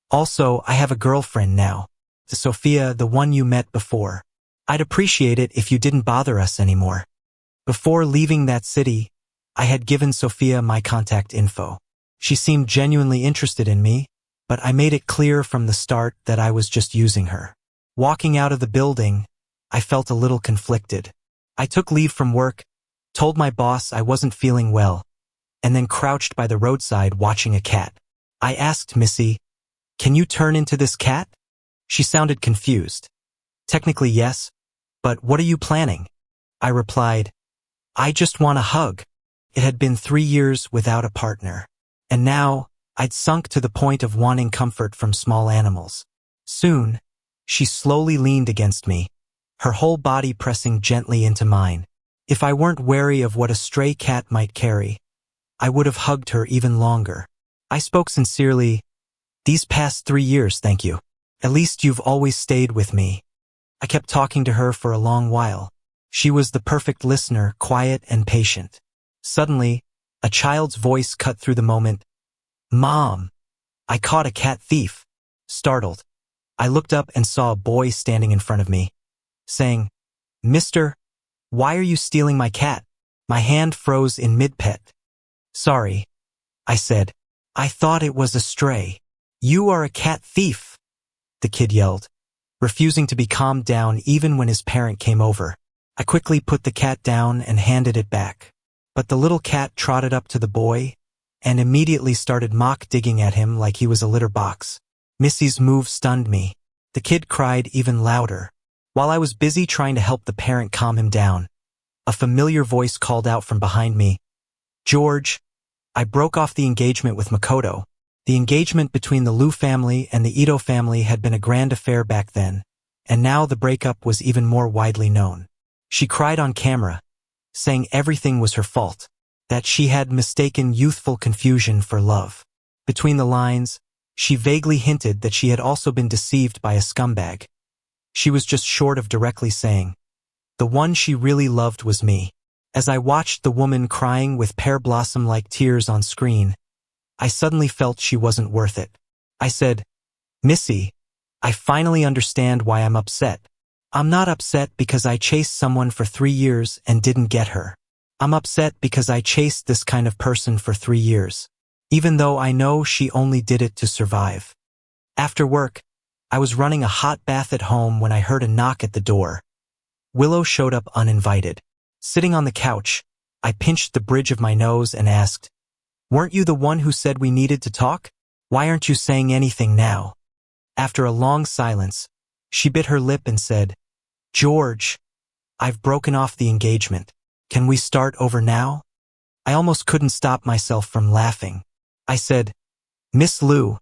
"Also, I have a girlfriend now. Sophia, the one you met before. I'd appreciate it if you didn't bother us anymore." Before leaving that city, I had given Sophia my contact info. She seemed genuinely interested in me, but I made it clear from the start that I was just using her. Walking out of the building, I felt a little conflicted. I took leave from work, told my boss I wasn't feeling well, and then crouched by the roadside watching a cat. I asked Missy, "Can you turn into this cat?" She sounded confused. "Technically yes, but what are you planning?" I replied, "I just want a hug." It had been 3 years without a partner, and now I'd sunk to the point of wanting comfort from small animals. Soon, she slowly leaned against me, her whole body pressing gently into mine. If I weren't wary of what a stray cat might carry, I would have hugged her even longer. I spoke sincerely, "These past 3 years, thank you. At least you've always stayed with me." I kept talking to her for a long while. She was the perfect listener, quiet and patient. Suddenly, a child's voice cut through the moment. "Mom, I caught a cat thief." Startled, I looked up and saw a boy standing in front of me, saying, "Mister, why are you stealing my cat?" My hand froze in mid-pet. "Sorry," I said. "I thought it was a stray." "You are a cat thief," the kid yelled, refusing to be calmed down even when his parent came over. I quickly put the cat down and handed it back. But the little cat trotted up to the boy and immediately started mock digging at him like he was a litter box. Missy's move stunned me. The kid cried even louder. While I was busy trying to help the parent calm him down, a familiar voice called out from behind me, "George, I broke off the engagement with Makoto." The engagement between the Liu family and the Ito family had been a grand affair back then, and now the breakup was even more widely known. She cried on camera, saying everything was her fault, that she had mistaken youthful confusion for love. Between the lines, she vaguely hinted that she had also been deceived by a scumbag. She was just short of directly saying, "The one she really loved was me." As I watched the woman crying with pear blossom-like tears on screen, I suddenly felt she wasn't worth it. I said, "Missy, I finally understand why I'm upset. I'm not upset because I chased someone for 3 years and didn't get her. I'm upset because I chased this kind of person for 3 years, even though I know she only did it to survive." After work, I was running a hot bath at home when I heard a knock at the door. Willow showed up uninvited. Sitting on the couch, I pinched the bridge of my nose and asked, "Weren't you the one who said we needed to talk? Why aren't you saying anything now?" After a long silence, she bit her lip and said, "George, I've broken off the engagement. Can we start over now?" I almost couldn't stop myself from laughing. I said, "Miss Liu,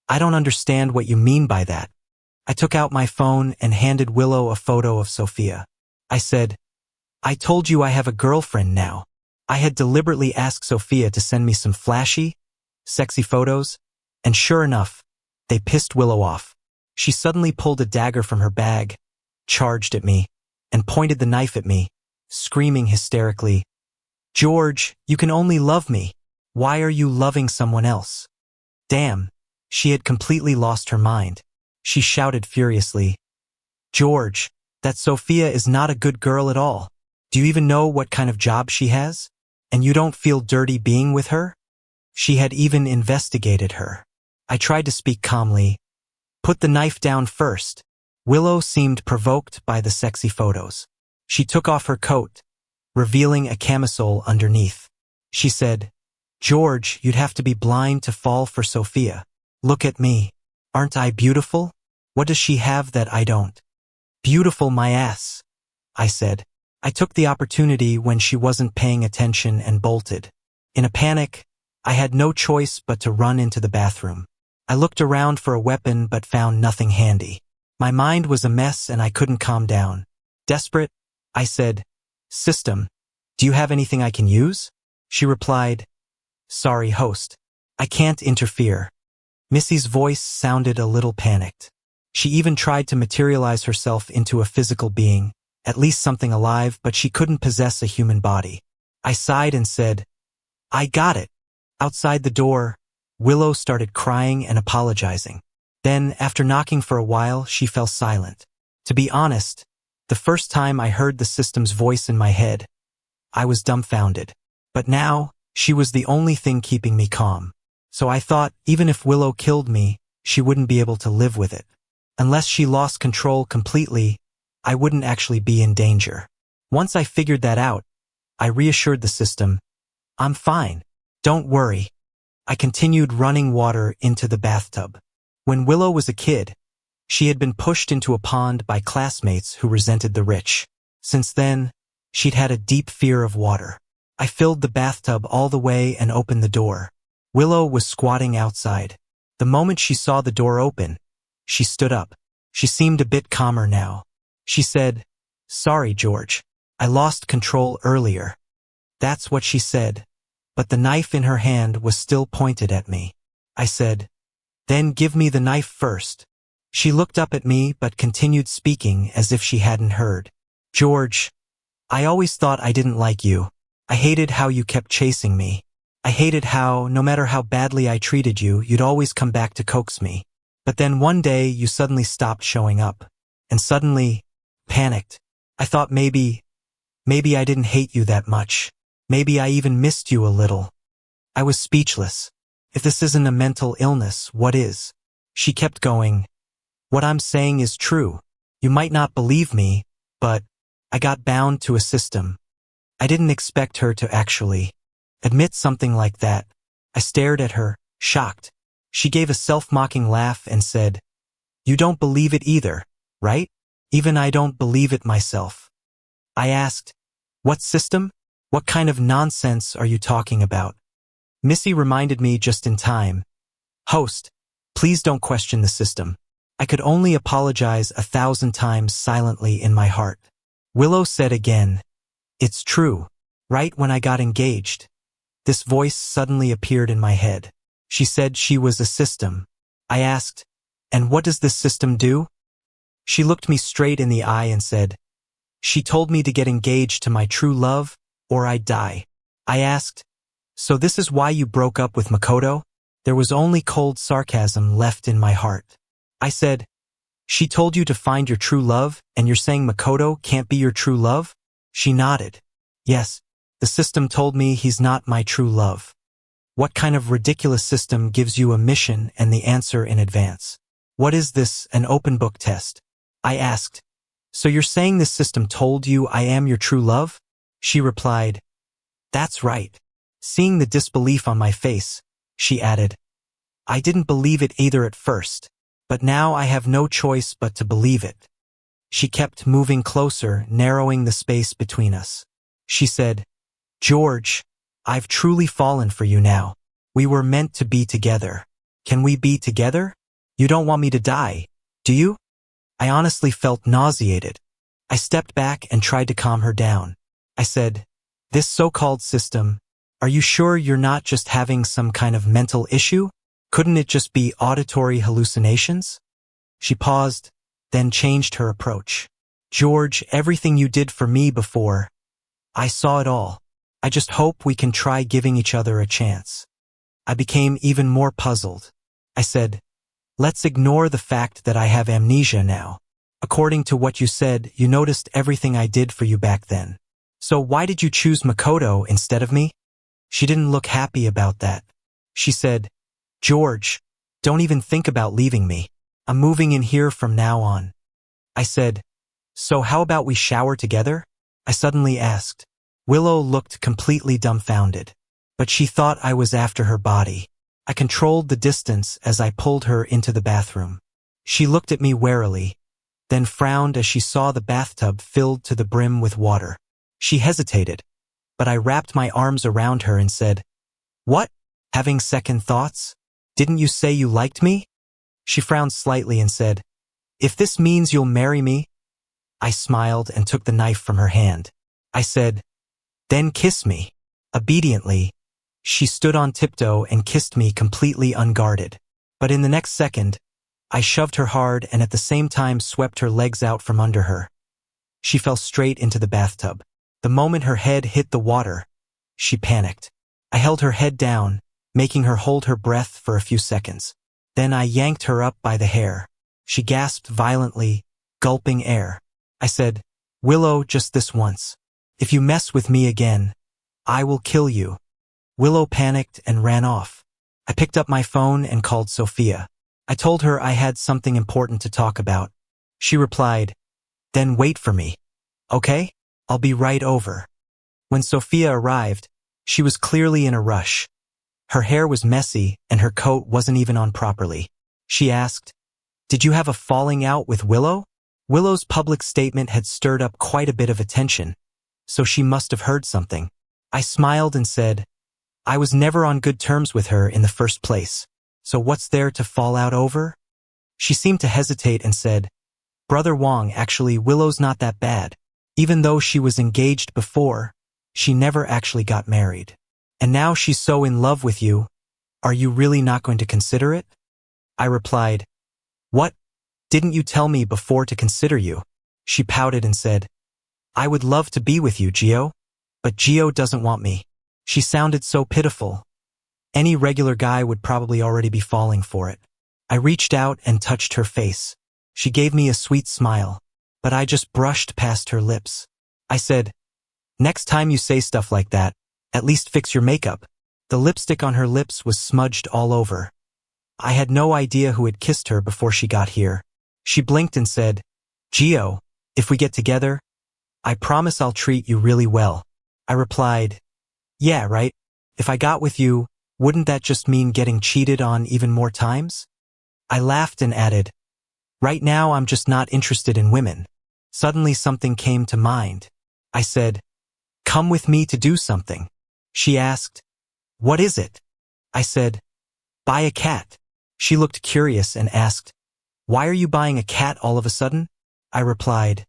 I don't understand what you mean by that." I took out my phone and handed Willow a photo of Sophia. I said, "I told you I have a girlfriend now." I had deliberately asked Sophia to send me some flashy, sexy photos, and sure enough, they pissed Willow off. She suddenly pulled a dagger from her bag, charged at me, and pointed the knife at me, screaming hysterically, "George, you can only love me. Why are you loving someone else?" Damn, she had completely lost her mind. She shouted furiously, "George, that Sophia is not a good girl at all. Do you even know what kind of job she has? And you don't feel dirty being with her? She had even investigated her." I tried to speak calmly. "Put the knife down first." Willow seemed provoked by the sexy photos. She took off her coat, revealing a camisole underneath. She said, "George, you'd have to be blind to fall for Sophia. Look at me. Aren't I beautiful? What does she have that I don't?" "Beautiful my ass," I said. I took the opportunity when she wasn't paying attention and bolted. In a panic, I had no choice but to run into the bathroom. I looked around for a weapon but found nothing handy. My mind was a mess and I couldn't calm down. Desperate, I said, "System, do you have anything I can use?" She replied, "Sorry, host. I can't interfere." Missy's voice sounded a little panicked. She even tried to materialize herself into a physical being, at least something alive, but she couldn't possess a human body. I sighed and said, "I got it." Outside the door, Willow started crying and apologizing. Then, after knocking for a while, she fell silent. To be honest, the first time I heard the system's voice in my head, I was dumbfounded. But now, she was the only thing keeping me calm. So I thought, even if Willow killed me, she wouldn't be able to live with it. Unless she lost control completely, I wouldn't actually be in danger. Once I figured that out, I reassured the system, "I'm fine. Don't worry." I continued running water into the bathtub. When Willow was a kid, she had been pushed into a pond by classmates who resented the rich. Since then, she'd had a deep fear of water. I filled the bathtub all the way and opened the door. Willow was squatting outside. The moment she saw the door open, she stood up. She seemed a bit calmer now. She said, "Sorry, George. I lost control earlier." That's what she said, but the knife in her hand was still pointed at me. I said, "Then give me the knife first." She looked up at me but continued speaking as if she hadn't heard. "George, I always thought I didn't like you. I hated how you kept chasing me. I hated how, no matter how badly I treated you, you'd always come back to coax me. But then one day you suddenly stopped showing up. And suddenly, panicked. I thought maybe I didn't hate you that much. Maybe I even missed you a little." I was speechless. If this isn't a mental illness, what is? She kept going, "What I'm saying is true. You might not believe me, but I got bound to a system." I didn't expect her to actually admit something like that. I stared at her, shocked. She gave a self-mocking laugh and said, "You don't believe it either, right? Even I don't believe it myself." I asked, "What system? What kind of nonsense are you talking about?" Missy reminded me just in time. "Host, please don't question the system." I could only apologize 1,000 times silently in my heart. Willow said again, "It's true. Right when I got engaged." This voice suddenly appeared in my head. She said she was a system. I asked, "And what does this system do?" She looked me straight in the eye and said, "She told me to get engaged to my true love, or I'd die." I asked, "So this is why you broke up with Makoto?" There was only cold sarcasm left in my heart. I said, "She told you to find your true love, and you're saying Makoto can't be your true love?" She nodded. "Yes, the system told me he's not my true love." What kind of ridiculous system gives you a mission and the answer in advance? What is this, an open book test? I asked, "So you're saying this system told you I am your true love?" She replied, "That's right." Seeing the disbelief on my face, she added, "I didn't believe it either at first, but now I have no choice but to believe it." She kept moving closer, narrowing the space between us. She said, "George, I've truly fallen for you now. We were meant to be together. Can we be together? You don't want me to die, do you?" I honestly felt nauseated. I stepped back and tried to calm her down. I said, "This so-called system, Are you sure you're not just having some kind of mental issue? Couldn't it just be auditory hallucinations? She paused, then changed her approach. George, everything you did for me before, I saw it all. I just hope we can try giving each other a chance. I became even more puzzled. I said, let's ignore the fact that I have amnesia now. According to what you said, you noticed everything I did for you back then. So why did you choose Makoto instead of me? She didn't look happy about that. She said, George, don't even think about leaving me. I'm moving in here from now on. I said, so how about we shower together? I suddenly asked. Willow looked completely dumbfounded, but she thought I was after her body. I controlled the distance as I pulled her into the bathroom. She looked at me warily, then frowned as she saw the bathtub filled to the brim with water. She hesitated, but I wrapped my arms around her and said, what? Having second thoughts? Didn't you say you liked me? She frowned slightly and said, if this means you'll marry me. I smiled and took the knife from her hand. I said, then kiss me. Obediently, she stood on tiptoe and kissed me completely unguarded. But in the next second, I shoved her hard and at the same time swept her legs out from under her. She fell straight into the bathtub. The moment her head hit the water, she panicked. I held her head down, making her hold her breath for a few seconds. Then I yanked her up by the hair. She gasped violently, gulping air. I said, Willow, just this once. If you mess with me again, I will kill you. Willow panicked and ran off. I picked up my phone and called Sophia. I told her I had something important to talk about. She replied, then wait for me. Okay? I'll be right over. When Sophia arrived, she was clearly in a rush. Her hair was messy and her coat wasn't even on properly. She asked, did you have a falling out with Willow? Willow's public statement had stirred up quite a bit of attention, so she must have heard something. I smiled and said, I was never on good terms with her in the first place, so what's there to fall out over? She seemed to hesitate and said, Brother Wong, actually Willow's not that bad. Even though she was engaged before, she never actually got married. And now she's so in love with you, are you really not going to consider it? I replied, what? Didn't you tell me before to consider you? She pouted and said, I would love to be with you, Gio. But Gio doesn't want me. She sounded so pitiful. Any regular guy would probably already be falling for it. I reached out and touched her face. She gave me a sweet smile, but I just brushed past her lips. I said, next time you say stuff like that, at least fix your makeup. The lipstick on her lips was smudged all over. I had no idea who had kissed her before she got here. She blinked and said, Gio, if we get together, I promise I'll treat you really well. I replied, yeah, right? If I got with you, wouldn't that just mean getting cheated on even more times? I laughed and added, right now I'm just not interested in women. Suddenly something came to mind. I said, come with me to do something. She asked, what is it? I said, buy a cat. She looked curious and asked, why are you buying a cat all of a sudden? I replied,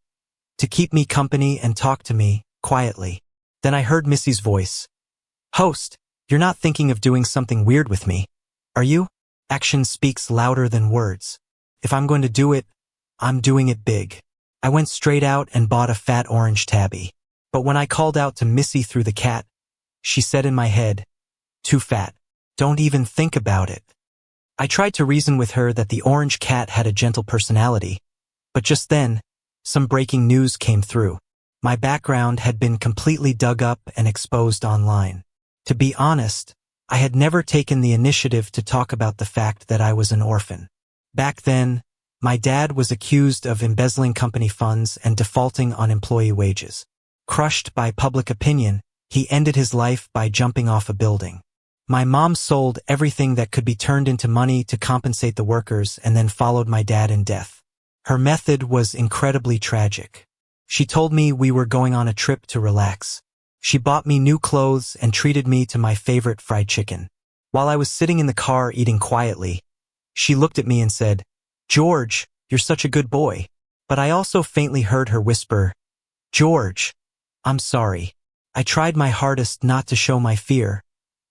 to keep me company and talk to me, quietly. Then I heard Missy's voice. Host, you're not thinking of doing something weird with me, are you? Action speaks louder than words. If I'm going to do it, I'm doing it big. I went straight out and bought a fat orange tabby. But when I called out to Missy through the cat, she said in my head, too fat. Don't even think about it. I tried to reason with her that the orange cat had a gentle personality, but just then, some breaking news came through. My background had been completely dug up and exposed online. To be honest, I had never taken the initiative to talk about the fact that I was an orphan. Back then, my dad was accused of embezzling company funds and defaulting on employee wages. Crushed by public opinion, he ended his life by jumping off a building. My mom sold everything that could be turned into money to compensate the workers and then followed my dad in death. Her method was incredibly tragic. She told me we were going on a trip to relax. She bought me new clothes and treated me to my favorite fried chicken. While I was sitting in the car eating quietly, she looked at me and said, George, you're such a good boy. But I also faintly heard her whisper, George, I'm sorry. I tried my hardest not to show my fear,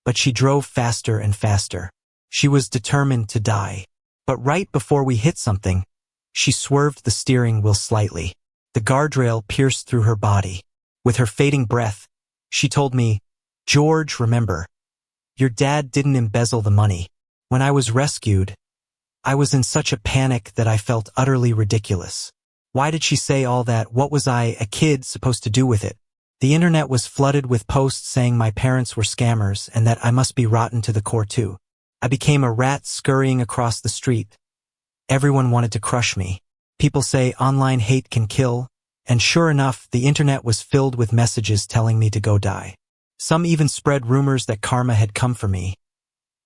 but she drove faster and faster. She was determined to die. But right before we hit something, she swerved the steering wheel slightly. The guardrail pierced through her body. With her fading breath, she told me, "George, remember, your dad didn't embezzle the money. When I was rescued, I was in such a panic that I felt utterly ridiculous. Why did she say all that? What was I, a kid, supposed to do with it? The internet was flooded with posts saying my parents were scammers and that I must be rotten to the core too. I became a rat scurrying across the street. Everyone wanted to crush me. People say online hate can kill, and sure enough, the internet was filled with messages telling me to go die. Some even spread rumors that karma had come for me,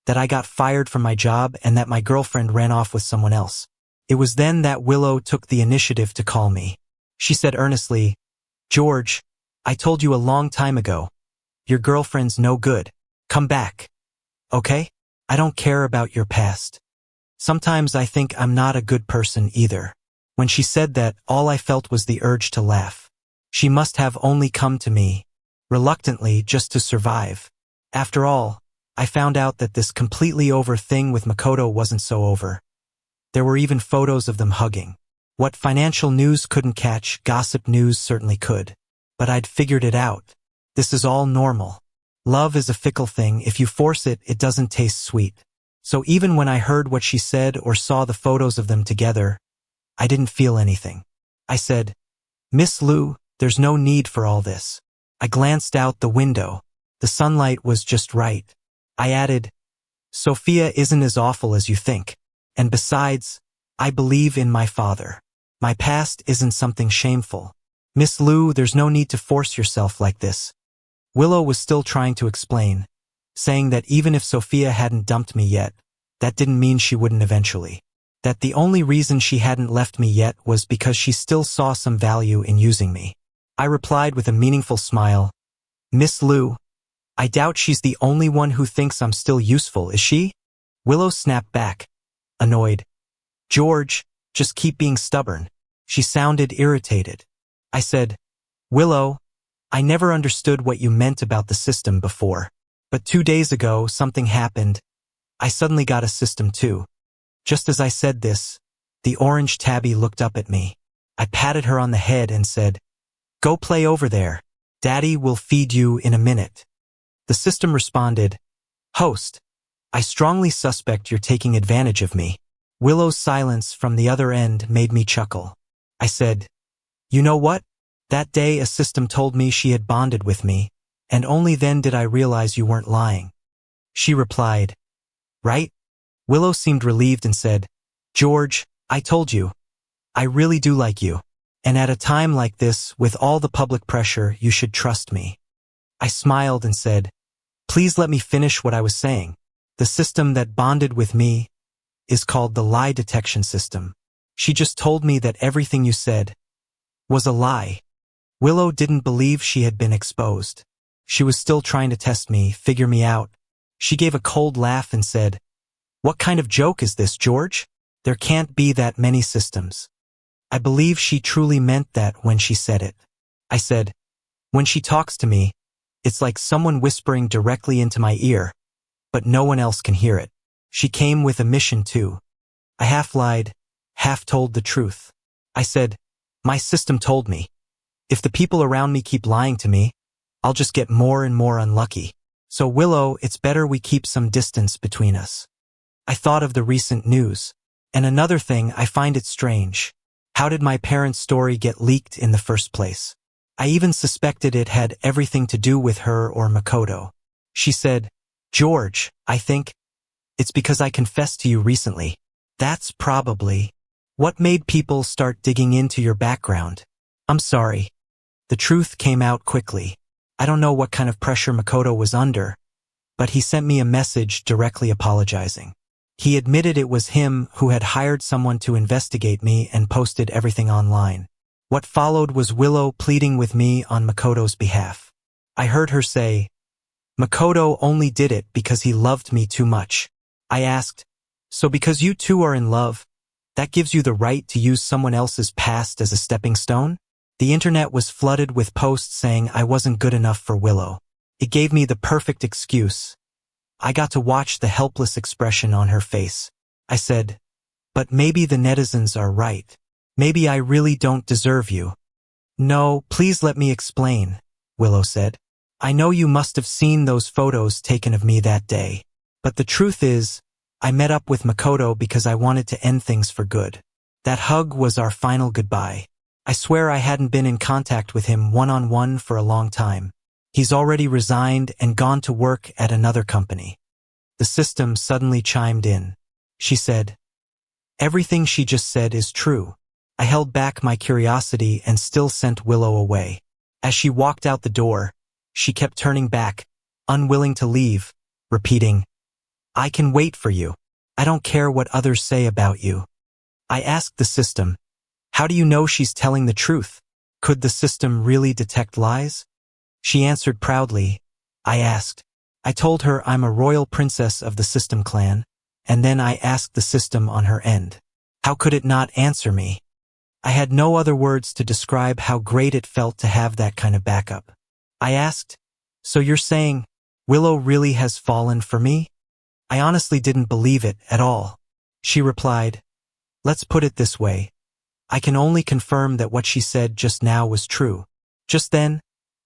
that I got fired from my job and that my girlfriend ran off with someone else. It was then that Willow took the initiative to call me. She said earnestly, "George, I told you a long time ago. Your girlfriend's no good. Come back. Okay? I don't care about your past. Sometimes I think I'm not a good person either." When she said that, all I felt was the urge to laugh. She must have only come to me, reluctantly, just to survive. After all, I found out that this completely over thing with Makoto wasn't so over. There were even photos of them hugging. What financial news couldn't catch, gossip news certainly could. But I'd figured it out. This is all normal. Love is a fickle thing. If you force it, it doesn't taste sweet. So even when I heard what she said or saw the photos of them together, I didn't feel anything. I said, "Miss Liu, there's no need for all this." I glanced out the window. The sunlight was just right. I added, "Sophia isn't as awful as you think. And besides, I believe in my father. My past isn't something shameful. Miss Liu, there's no need to force yourself like this." Willow was still trying to explain, saying that even if Sophia hadn't dumped me yet, that didn't mean she wouldn't eventually. That the only reason she hadn't left me yet was because she still saw some value in using me. I replied with a meaningful smile, "Miss Liu, I doubt she's the only one who thinks I'm still useful, is she?" Willow snapped back, annoyed. "George, just keep being stubborn." She sounded irritated. I said, "Willow, I never understood what you meant about the system before. But 2 days ago, something happened. I suddenly got a system too." Just as I said this, the orange tabby looked up at me. I patted her on the head and said, "Go play over there. Daddy will feed you in a minute." The system responded, "Host, I strongly suspect you're taking advantage of me." Willow's silence from the other end made me chuckle. I said, "You know what? That day a system told me she had bonded with me, and only then did I realize you weren't lying." She replied, "Right?" Willow seemed relieved and said, "George, I told you. I really do like you. And at a time like this, with all the public pressure, you should trust me." I smiled and said, "Please let me finish what I was saying. The system that bonded with me is called the lie detection system. She just told me that everything you said was a lie." Willow didn't believe she had been exposed. She was still trying to test me, figure me out. She gave a cold laugh and said, "What kind of joke is this, George? There can't be that many systems." I believe she truly meant that when she said it. I said, "When she talks to me, it's like someone whispering directly into my ear, but no one else can hear it. She came with a mission too." I half lied, half told the truth. I said, "My system told me. If the people around me keep lying to me, I'll just get more and more unlucky. So Willow, it's better we keep some distance between us." I thought of the recent news. And another thing, I find it strange. How did my parents' story get leaked in the first place? I even suspected it had everything to do with her or Makoto. She said, "George, I think it's because I confessed to you recently. That's probably what made people start digging into your background." I'm sorry. The truth came out quickly. I don't know what kind of pressure Makoto was under, but he sent me a message directly apologizing. He admitted it was him who had hired someone to investigate me and posted everything online. What followed was Willow pleading with me on Makoto's behalf. I heard her say, "Makoto only did it because he loved me too much." I asked, "So because you two are in love, that gives you the right to use someone else's past as a stepping stone?" The internet was flooded with posts saying I wasn't good enough for Willow. It gave me the perfect excuse. I got to watch the helpless expression on her face. I said, but maybe the netizens are right. Maybe I really don't deserve you. No, please let me explain, Willow said. I know you must have seen those photos taken of me that day. But the truth is, I met up with Makoto because I wanted to end things for good. That hug was our final goodbye. I swear I hadn't been in contact with him one-on-one for a long time. He's already resigned and gone to work at another company. The system suddenly chimed in. She said, everything she just said is true. I held back my curiosity and still sent Willow away. As she walked out the door, she kept turning back, unwilling to leave, repeating, I can wait for you. I don't care what others say about you. I asked the system, how do you know she's telling the truth? Could the system really detect lies? She answered proudly. I asked. I told her I'm a royal princess of the system clan, and then I asked the system on her end. How could it not answer me? I had no other words to describe how great it felt to have that kind of backup. I asked, so you're saying Willow really has fallen for me? I honestly didn't believe it at all. She replied, let's put it this way. I can only confirm that what she said just now was true. Just then,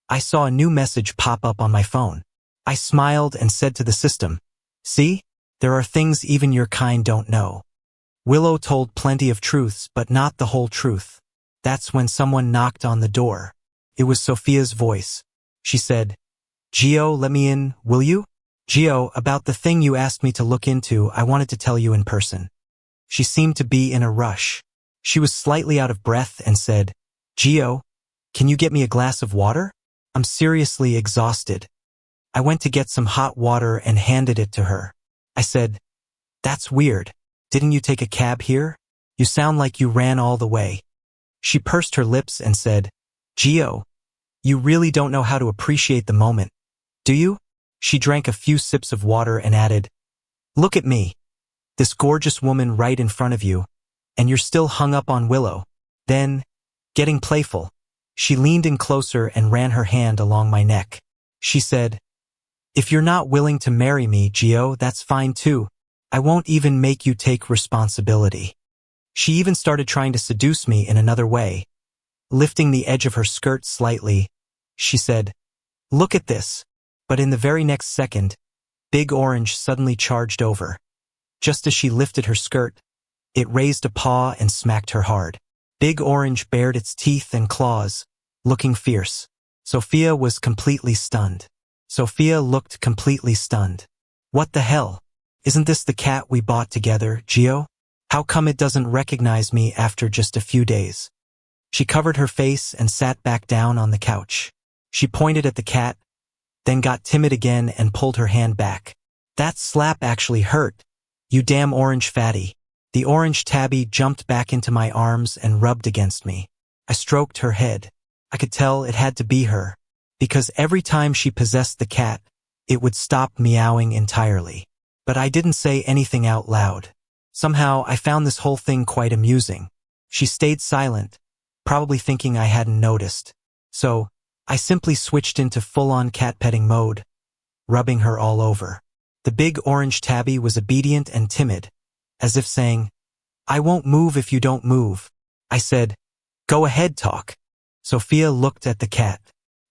I saw a new message pop up on my phone. I smiled and said to the system, see, there are things even your kind don't know. Willow told plenty of truths, but not the whole truth. That's when someone knocked on the door. It was Sophia's voice. She said, Gio, let me in, will you? Gio, about the thing you asked me to look into, I wanted to tell you in person. She seemed to be in a rush. She was slightly out of breath and said, Gio, can you get me a glass of water? I'm seriously exhausted. I went to get some hot water and handed it to her. I said, that's weird. Didn't you take a cab here? You sound like you ran all the way. She pursed her lips and said, Gio, you really don't know how to appreciate the moment, do you? She drank a few sips of water and added, look at me. This gorgeous woman right in front of you, and you're still hung up on Willow. Then, getting playful, she leaned in closer and ran her hand along my neck. She said, if you're not willing to marry me, Gio, that's fine too. I won't even make you take responsibility. She even started trying to seduce me in another way. Lifting the edge of her skirt slightly, she said, look at this. But in the very next second, Big Orange suddenly charged over. Just as she lifted her skirt, it raised a paw and smacked her hard. Big Orange bared its teeth and claws, looking fierce. Sophia was completely stunned. Sophia looked completely stunned. What the hell? Isn't this the cat we bought together, Gio? How come it doesn't recognize me after just a few days? She covered her face and sat back down on the couch. She pointed at the cat, then got timid again and pulled her hand back. That slap actually hurt. You damn orange fatty. The orange tabby jumped back into my arms and rubbed against me. I stroked her head. I could tell it had to be her, because every time she possessed the cat, it would stop meowing entirely. But I didn't say anything out loud. Somehow, I found this whole thing quite amusing. She stayed silent, probably thinking I hadn't noticed. So, I simply switched into full-on cat-petting mode, rubbing her all over. The big orange tabby was obedient and timid, as if saying, I won't move if you don't move. I said, go ahead, talk. Sophia looked at the cat.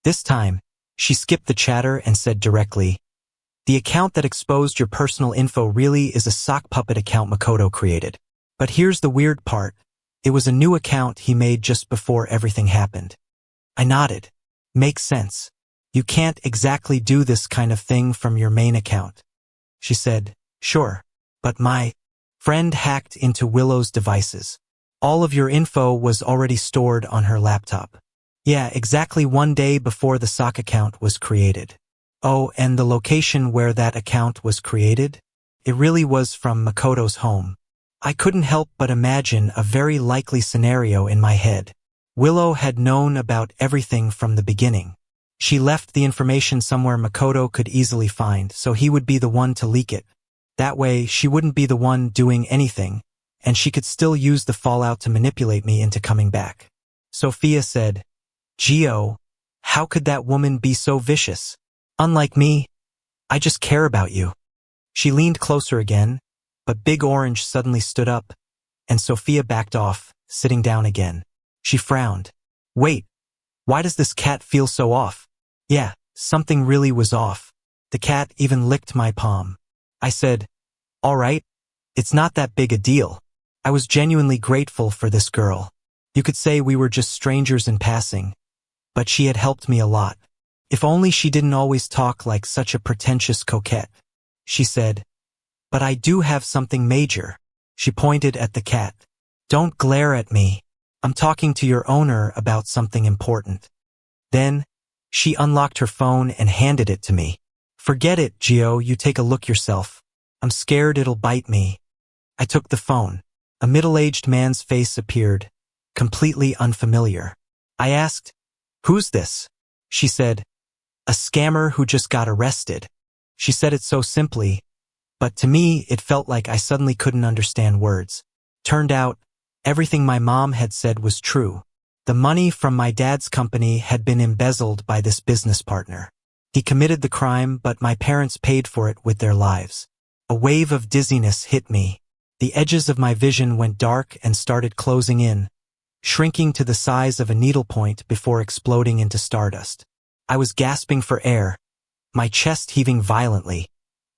This time, she skipped the chatter and said directly, the account that exposed your personal info really is a sock puppet account Makoto created. But here's the weird part. It was a new account he made just before everything happened. I nodded. Makes sense. You can't exactly do this kind of thing from your main account. She said, sure, but my friend hacked into Willow's devices. All of your info was already stored on her laptop. Yeah, exactly 1 day before the sock account was created. Oh, and the location where that account was created? It really was from Makoto's home. I couldn't help but imagine a very likely scenario in my head. Willow had known about everything from the beginning. She left the information somewhere Makoto could easily find, so he would be the one to leak it. That way, she wouldn't be the one doing anything, and she could still use the fallout to manipulate me into coming back. Sophia said, "Gio, how could that woman be so vicious? Unlike me, I just care about you." She leaned closer again, but Big Orange suddenly stood up, and Sophia backed off, sitting down again. She frowned. "Wait, why does this cat feel so off?" Yeah, something really was off. The cat even licked my palm. I said, "All right, it's not that big a deal." I was genuinely grateful for this girl. You could say we were just strangers in passing, but she had helped me a lot. If only she didn't always talk like such a pretentious coquette. She said, "But I do have something major." She pointed at the cat. "Don't glare at me. I'm talking to your owner about something important." Then, she unlocked her phone and handed it to me. "Forget it, Gio, you take a look yourself. I'm scared it'll bite me." I took the phone. A middle-aged man's face appeared, completely unfamiliar. I asked, "Who's this?" She said, "A scammer who just got arrested." She said it so simply, but to me it felt like I suddenly couldn't understand words. Turned out, everything my mom had said was true. The money from my dad's company had been embezzled by this business partner. He committed the crime, but my parents paid for it with their lives. A wave of dizziness hit me. The edges of my vision went dark and started closing in, shrinking to the size of a needlepoint before exploding into stardust. I was gasping for air, my chest heaving violently,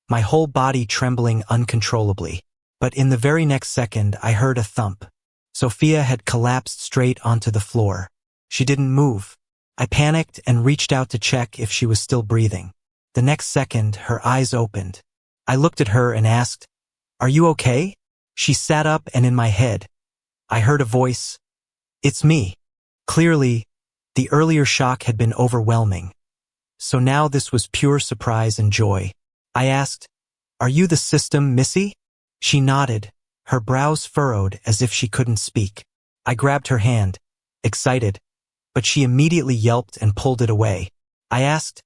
my whole body trembling uncontrollably. But in the very next second, I heard a thump. Sophia had collapsed straight onto the floor. She didn't move. I panicked and reached out to check if she was still breathing. The next second, her eyes opened. I looked at her and asked, "Are you okay?" She sat up, and in my head, I heard a voice. "It's me." Clearly, the earlier shock had been overwhelming. So now this was pure surprise and joy. I asked, "Are you the system, Missy?" She nodded, her brows furrowed as if she couldn't speak. I grabbed her hand, excited, but she immediately yelped and pulled it away. I asked,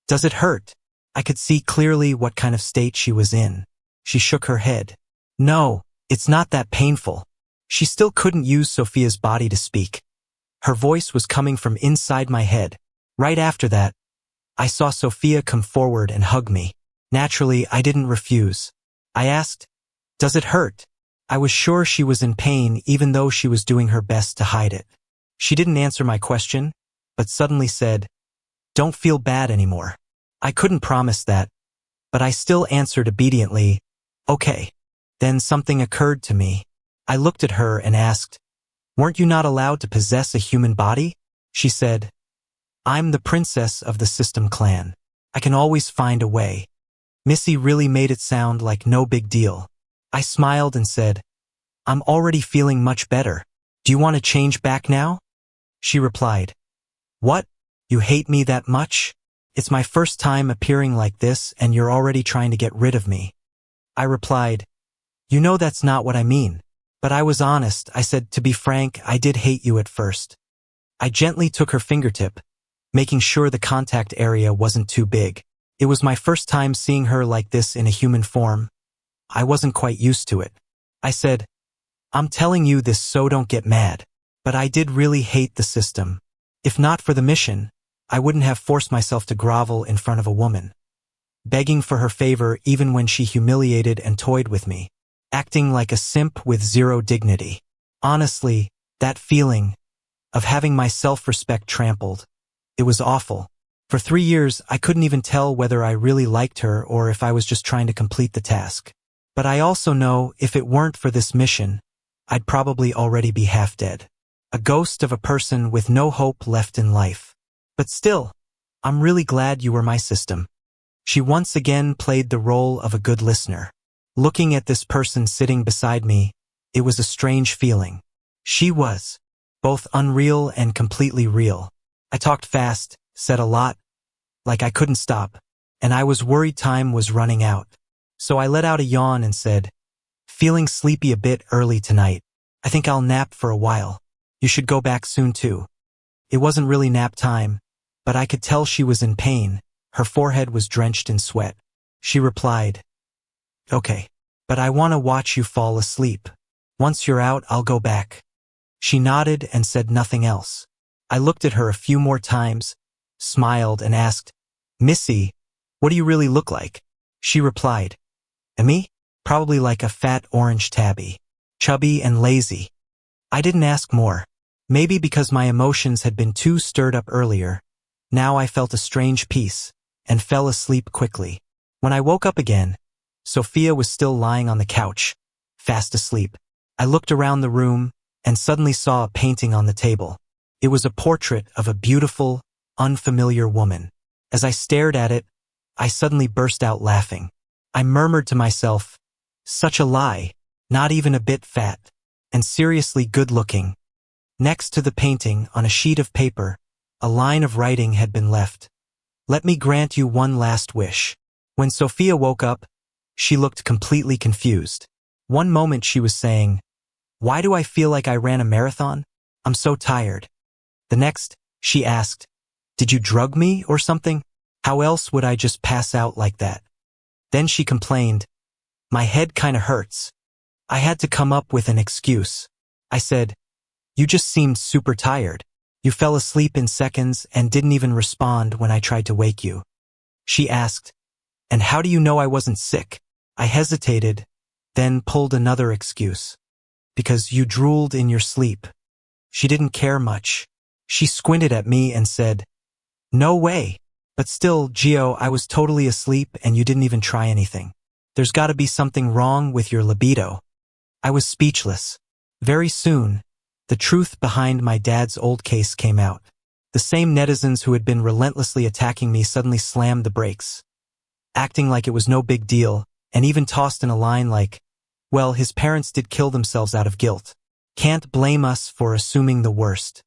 "Does it hurt?" I could see clearly what kind of state she was in. She shook her head. "No, it's not that painful." She still couldn't use Sophia's body to speak. Her voice was coming from inside my head. Right after that, I saw Sophia come forward and hug me. Naturally, I didn't refuse. I asked, "Does it hurt?" I was sure she was in pain even though she was doing her best to hide it. She didn't answer my question, but suddenly said, "Don't feel bad anymore." I couldn't promise that, but I still answered obediently, "Okay." Then something occurred to me. I looked at her and asked, "Weren't you not allowed to possess a human body?" She said, "I'm the princess of the System clan. I can always find a way." Missy really made it sound like no big deal. I smiled and said, "I'm already feeling much better. Do you want to change back now?" She replied, "What? You hate me that much? It's my first time appearing like this and you're already trying to get rid of me." I replied, "You know that's not what I mean." But I was honest. I said, "To be frank, I did hate you at first." I gently took her fingertip, making sure the contact area wasn't too big. It was my first time seeing her like this in a human form. I wasn't quite used to it. I said, "I'm telling you this so don't get mad. But I did really hate the system. If not for the mission, I wouldn't have forced myself to grovel in front of a woman, begging for her favor even when she humiliated and toyed with me, acting like a simp with zero dignity. Honestly, that feeling of having my self-respect trampled, it was awful. For 3 years, I couldn't even tell whether I really liked her or if I was just trying to complete the task. But I also know if it weren't for this mission, I'd probably already be half dead. A ghost of a person with no hope left in life. But still, I'm really glad you were my system." She once again played the role of a good listener. Looking at this person sitting beside me, it was a strange feeling. She was both unreal and completely real. I talked fast, said a lot, like I couldn't stop, and I was worried time was running out. So I let out a yawn and said, "Feeling sleepy a bit early tonight. I think I'll nap for a while. You should go back soon too." It wasn't really nap time, but I could tell she was in pain. Her forehead was drenched in sweat. She replied, "Okay, but I want to watch you fall asleep. Once you're out, I'll go back." She nodded and said nothing else. I looked at her a few more times, smiled, and asked, Missy, what do you really look like? She replied, and me? Probably like a fat orange tabby. Chubby and lazy. I didn't ask more. Maybe because my emotions had been too stirred up earlier. Now I felt a strange peace, and fell asleep quickly. When I woke up again, Sophia was still lying on the couch, fast asleep. I looked around the room, and suddenly saw a painting on the table. It was a portrait of a beautiful, unfamiliar woman. As I stared at it, I suddenly burst out laughing. I murmured to myself, such a lie, not even a bit fat, and seriously good-looking. Next to the painting, on a sheet of paper, a line of writing had been left. Let me grant you one last wish. When Sophia woke up, she looked completely confused. One moment she was saying, why do I feel like I ran a marathon? I'm so tired. The next, she asked, did you drug me or something? How else would I just pass out like that? Then she complained, my head kinda hurts. I had to come up with an excuse. I said, you just seemed super tired. You fell asleep in seconds and didn't even respond when I tried to wake you. She asked, and how do you know I wasn't sick? I hesitated, then pulled another excuse. Because you drooled in your sleep. She didn't care much. She squinted at me and said, no way. But still, Gio, I was totally asleep and you didn't even try anything. There's gotta be something wrong with your libido. I was speechless. Very soon, the truth behind my dad's old case came out. The same netizens who had been relentlessly attacking me suddenly slammed the brakes, acting like it was no big deal, and even tossed in a line like, well, his parents did kill themselves out of guilt. Can't blame us for assuming the worst.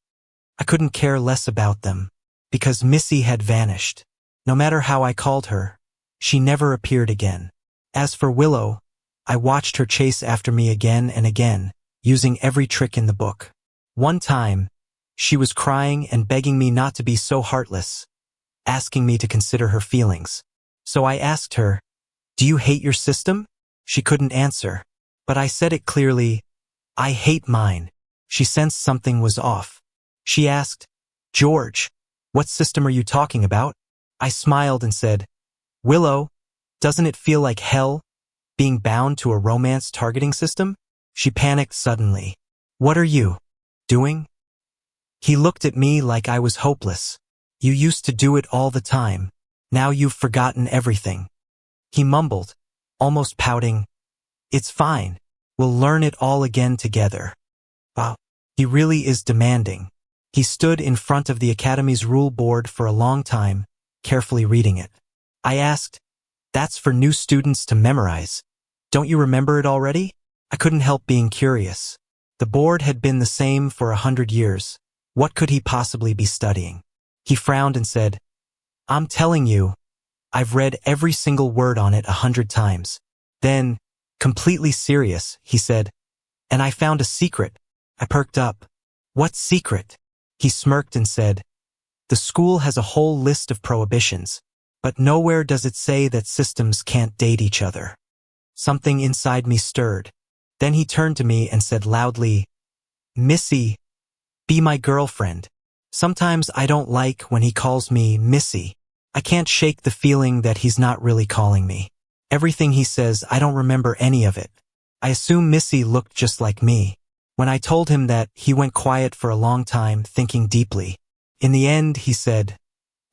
I couldn't care less about them, because Missy had vanished. No matter how I called her, she never appeared again. As for Willow, I watched her chase after me again and again, using every trick in the book. One time, she was crying and begging me not to be so heartless, asking me to consider her feelings. So I asked her, do you hate your system? She couldn't answer. But I said it clearly, I hate mine. She sensed something was off. She asked, George, what system are you talking about? I smiled and said, Willow, doesn't it feel like hell, being bound to a romance targeting system? She panicked suddenly. What are you doing? He looked at me like I was hopeless. You used to do it all the time. Now you've forgotten everything. He mumbled, almost pouting, it's fine. We'll learn it all again together. Wow. He really is demanding. He stood in front of the Academy's rule board for a long time, carefully reading it. I asked, that's for new students to memorize. Don't you remember it already? I couldn't help being curious. The board had been the same for 100 years. What could he possibly be studying? He frowned and said, I'm telling you, I've read every single word on it 100 times. Then, completely serious, he said, and I found a secret. I perked up. What secret? He smirked and said, the school has a whole list of prohibitions, but nowhere does it say that systems can't date each other. Something inside me stirred. Then he turned to me and said loudly, Missy, be my girlfriend. Sometimes I don't like when he calls me Missy. I can't shake the feeling that he's not really calling me. Everything he says, I don't remember any of it. I assume Missy looked just like me. When I told him that, he went quiet for a long time, thinking deeply. In the end, he said,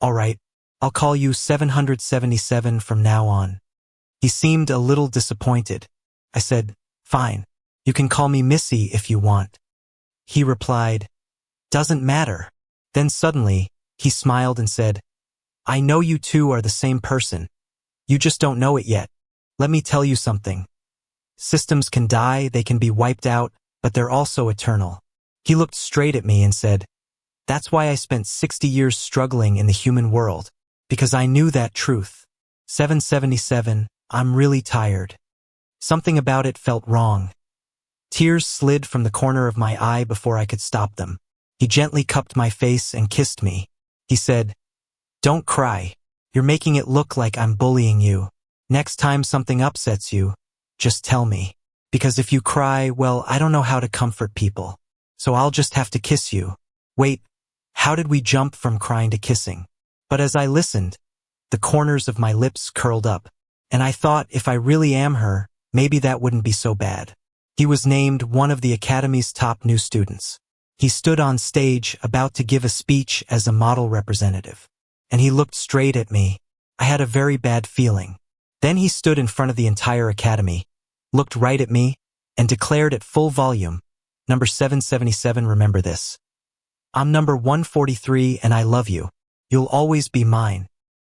all right, I'll call you 777 from now on. He seemed a little disappointed. I said, fine, you can call me Missy if you want. He replied, doesn't matter. Then suddenly, he smiled and said, I know you two are the same person. You just don't know it yet. Let me tell you something. Systems can die, they can be wiped out, but they're also eternal. He looked straight at me and said, that's why I spent 60 years struggling in the human world, because I knew that truth. 777, I'm really tired. Something about it felt wrong. Tears slid from the corner of my eye before I could stop them. He gently cupped my face and kissed me. He said, don't cry. You're making it look like I'm bullying you. Next time something upsets you, just tell me. Because if you cry, well, I don't know how to comfort people. So I'll just have to kiss you. Wait, How did we jump from crying to kissing? But as I listened, the corners of my lips curled up, and I thought if I really am her, maybe that wouldn't be so bad. He was named one of the Academy's top new students. He stood on stage about to give a speech as a model representative, and he looked straight at me. I had a very bad feeling. Then he stood in front of the entire academy, looked right at me, and declared at full volume, "Number 777, remember this. I'm number 143 and I love you. You'll always be mine."